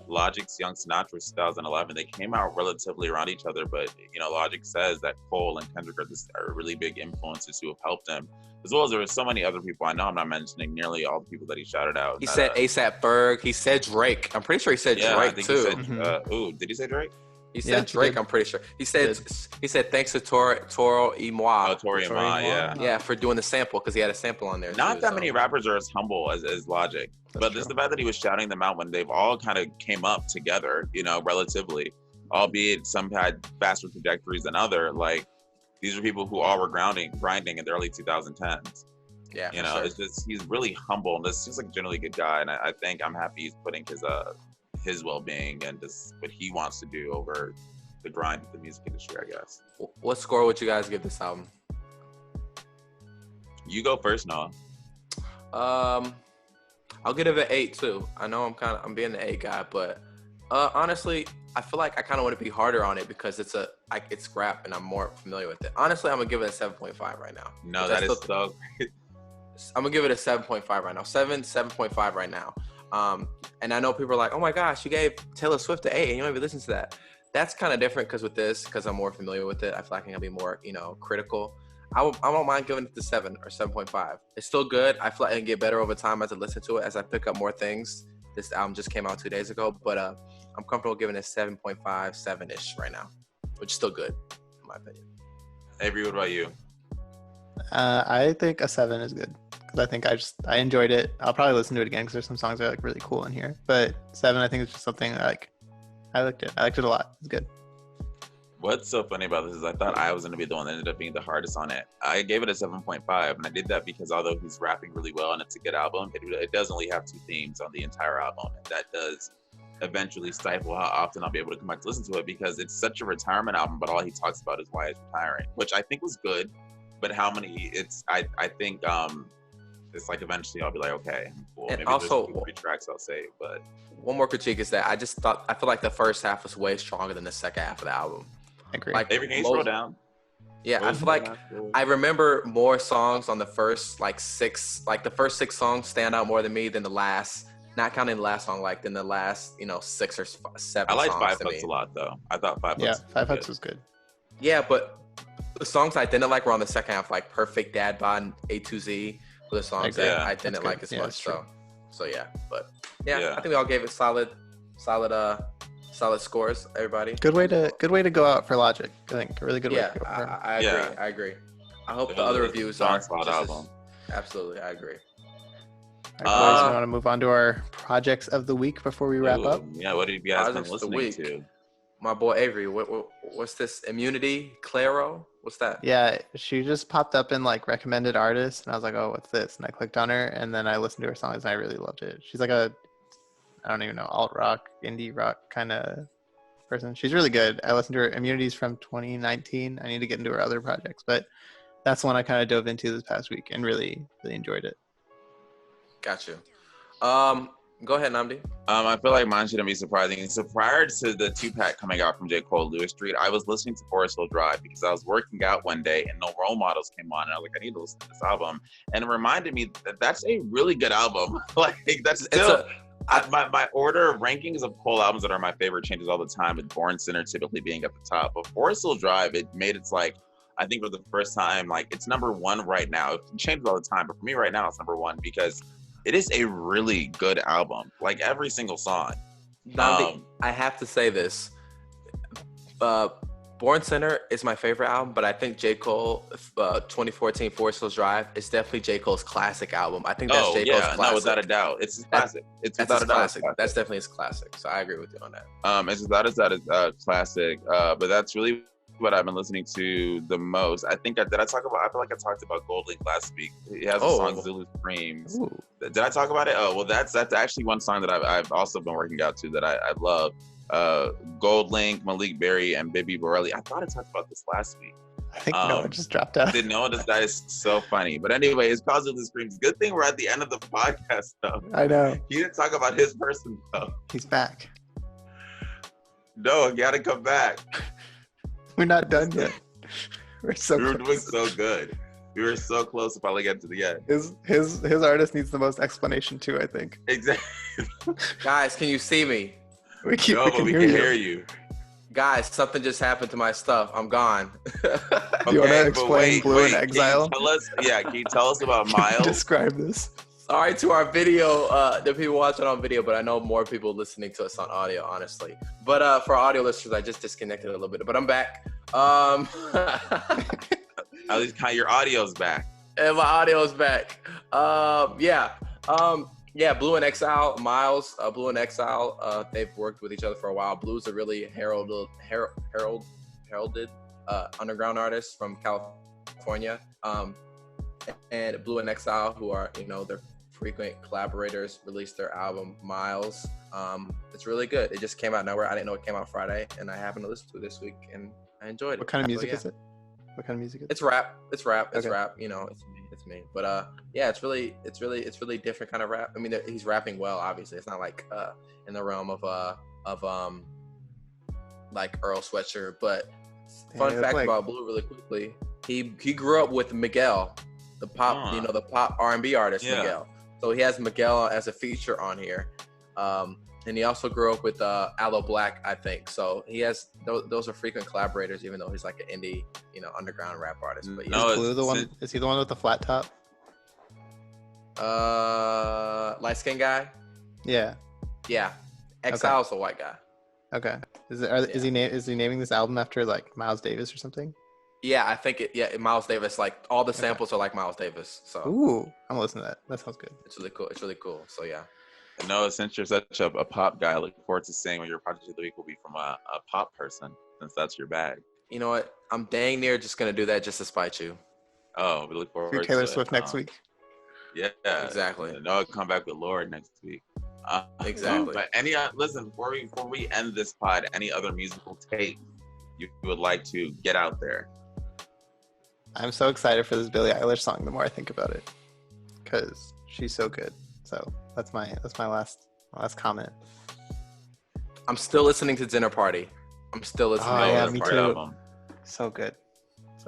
S1: Logic's Young Sinatra was 2011. They came out relatively around each other, but Logic says that Cole and Kendrick are really big influences who have helped him, as well as there were so many other people. I know I'm not mentioning nearly all the people that he shouted out.
S2: He said A$AP Ferg. He said Drake. I'm pretty sure he said Drake too.
S1: Did he say Drake?
S2: He said Drake. I'm pretty sure. He said thanks to Toro y Moi.
S1: Oh, Toro y Moi, yeah.
S2: Yeah, for doing the sample because he had a sample on there.
S1: Not that many rappers are as humble as Logic, but just the fact that he was shouting them out when they've all kind of came up together, relatively, albeit some had faster trajectories than other. Like these are people who all were grinding in the early 2010s.
S2: Yeah,
S1: it's just he's really humble and this seems like a generally good guy, and I think I'm happy he's putting his well-being and just what he wants to do over the grind of the music industry, I guess.
S2: What score would you guys give this album?
S1: You go first, Noah.
S2: I'll give it an 8 too. I know I'm being the 8 guy, but honestly, I feel like I kind of want to be harder on it because it's rap and I'm more familiar with it. Honestly, I'm gonna give it a 7.5 right now.
S1: No, that is so great.
S2: I'm gonna give it a 7.5 right now. 7.5 right now. And I know people are like, oh my gosh, you gave Taylor Swift an 8 and you might be listening to that. That's kind of different because I'm more familiar with it. I feel like I can be more, critical. I won't mind giving it the 7 or 7.5. It's still good. I feel like I can get better over time as I listen to it, as I pick up more things. This album just came out 2 days ago, but I'm comfortable giving it 7.5, 7-ish right now, which is still good, in my opinion.
S1: Avery, what about you?
S3: I think a 7 is good. I think I enjoyed it. I'll probably listen to it again because there's some songs that are like really cool in here. But 7, I think it's just something that, I liked it. I liked it a lot. It's good.
S1: What's so funny about this is I thought I was going to be the one that ended up being the hardest on it. I gave it a 7.5, and I did that because although he's rapping really well and it's a good album, it does only have 2 themes on the entire album, and that does eventually stifle how often I'll be able to come back to listen to it because it's such a retirement album, but all he talks about is why he's retiring, which I think was good. But how many? I think. It's like eventually I'll be like, okay, cool.
S2: And
S1: maybe
S2: also,
S1: there's 3 tracks I'll save, but
S2: one more critique is that I feel like the first half was way stronger than the second half of the album.
S3: I agree.
S1: Like everything slow down.
S2: Yeah, I feel like I remember more songs on the first the first 6 songs stand out more than me than the last. Not counting the last song, than the last 6 or 7.
S1: I like
S2: songs
S1: 5 Bucks a lot though. I thought 5 Bucks.
S3: Yeah, 5 Bucks was good.
S2: Yeah, but the songs I didn't like were on the second half, like Perfect Dad Bod and A to Z. The songs that I didn't like as much. So yeah, but yeah, I think we all gave it solid scores. Everybody.
S3: Good way to go out for Logic. I think a really good way. To go for him.
S2: I agree. I hope the other reviews are just absolutely. I agree.
S3: All right, guys, we want to move on to our projects of the week before we wrap up.
S1: Yeah, what have you guys been listening to?
S2: My boy Avery, what's this? Immunity, Claro? What's that?
S3: Yeah, she just popped up in recommended artists, and I was like, oh, what's this? And I clicked on her, and then I listened to her songs, and I really loved it. She's like I don't even know, alt rock, indie rock kind of person. She's really good. I listened to her Immunities from 2019. I need to get into her other projects, but that's one I kind of dove into this past week and really, really enjoyed it.
S2: Got you. Go ahead, Nnamdi.
S1: I feel like mine shouldn't be surprising. So prior to the 2-pack coming out from J. Cole, Lewis Street, I was listening to Forest Hill Drive because I was working out one day and No Role Models came on, and I was like, I need to listen to this album. And it reminded me that that's a really good album. That's still my order of rankings of Cole albums that are my favorite changes all the time, with Born Sinner typically being at the top. But Forest Hill Drive, it made it I think for the first time, it's number 1 right now. It changes all the time, but for me right now, it's number 1 because it is a really good album. Every single song.
S2: I have to say this. Born Center is my favorite album, but I think J. Cole 2014 Forest Hills Drive is definitely J. Cole's classic album. I think that's J. Cole's classic.
S1: No, without a doubt. It's his classic. It's
S2: that's
S1: without
S2: his
S1: a doubt.
S2: classic. That's definitely his classic. So I agree with you on that.
S1: It's without a doubt classic. But that's really what I've been listening to the most. I think I feel like I talked about Gold Link last week. He has the song Zulu Screams.
S3: Ooh.
S1: Did I talk about it? Oh, well, that's actually one song that I've also been working out to that I love. Gold Link, Malik Berry, and Bibi Borelli. I thought I talked about this last week.
S3: I think Noah just dropped out.
S1: Didn't know this guy is so funny. But anyway, it's called Zulu Screams. Good thing we're at the end of the podcast, though.
S3: I know.
S1: He didn't talk about his person, though.
S3: He's back.
S1: No, you gotta come back.
S3: We're not done yet. We're so
S1: We were
S3: close.
S1: doing so good. We were so close to finally getting to the end.
S3: His artist needs the most explanation too, I think.
S1: Exactly.
S2: Guys, can you see me?
S3: We can
S1: hear you.
S2: Guys, something just happened to my stuff. I'm gone.
S3: Do you want to explain Blue in Exile?
S1: Can you tell us about Miles?
S3: Describe this.
S2: Sorry to our video, the people watching on video, but I know more people listening to us on audio, honestly. But for audio listeners, I just disconnected a little bit, but I'm back.
S1: At least your audio's back.
S2: And my audio's back. Blue and Exile, Miles, Blue and Exile, they've worked with each other for a while. Blue's a really heralded underground artist from California. And Blue and Exile, who are, their frequent collaborators, released their album, Miles. It's really good. It just came out nowhere. I didn't know it came out Friday, and I happened to listen to it this week, and I enjoyed it.
S3: What kind of music is it? What kind of music is it?
S2: It's rap. It's rap.
S3: Okay.
S2: It's me. But it's really different kind of rap. I mean, he's rapping well. Obviously, it's not like in the realm of like Earl Sweatshirt. But fun fact about Blue, really quickly, he grew up with Miguel, the pop the pop R&B artist Miguel. So he has Miguel as a feature on here. And he also grew up with Aloe Black, I think. So he has those are frequent collaborators, even though he's like an indie, underground rap artist. But
S3: is Blue the one? Is he the one with the flat top?
S2: Light skinned guy.
S3: Yeah.
S2: Yeah. Exile's a white guy.
S3: Okay. Is he naming this album after like Miles Davis or something?
S2: Yeah, I think Miles Davis. Like all the samples are like Miles Davis. So.
S3: Ooh, I'm listening to that. That sounds good.
S2: It's really cool. So yeah.
S1: No, since you're such a pop guy, I look forward to seeing what your project of the week will be from a pop person, since that's your bag.
S2: You know what? I'm dang near just gonna do that just to spite you.
S1: Oh, we look forward to
S3: Taylor Swift next week.
S1: Yeah,
S2: exactly.
S1: No, I'll come back with Lord next week.
S2: Exactly.
S1: But listen, before we end this pod, any other musical take you would like to get out there?
S3: I'm so excited for this Billie Eilish song. The more I think about it, because she's so good. So that's my last comment.
S2: I'm still listening to Dinner Party. I'm still listening to Dinner
S3: me
S2: Party.
S3: too. So good.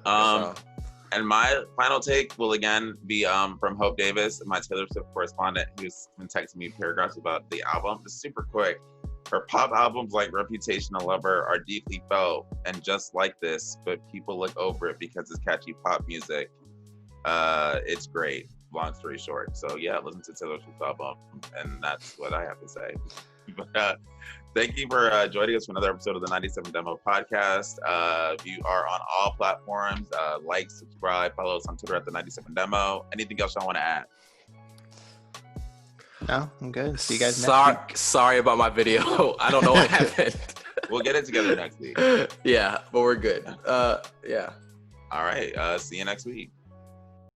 S1: And my final take will again be from Hope Davis, my Taylor Swift correspondent, who's been texting me paragraphs about the album. Just super quick. Her pop albums like Reputation and Lover are deeply felt and just like this, but people look over it because it's catchy pop music. It's great. Long story short. So yeah, listen to Taylor Swift's album, and that's what I have to say. But thank you for joining us for another episode of the 97 Demo Podcast. You are on all platforms. Like, subscribe, follow us on Twitter at the 97 Demo. Anything else I want to add?
S3: No, I'm good. See you guys next week.
S2: Sorry about my video. I don't know what happened.
S1: We'll get it together next week.
S2: Yeah, but we're good. Yeah.
S1: All right. See you next week.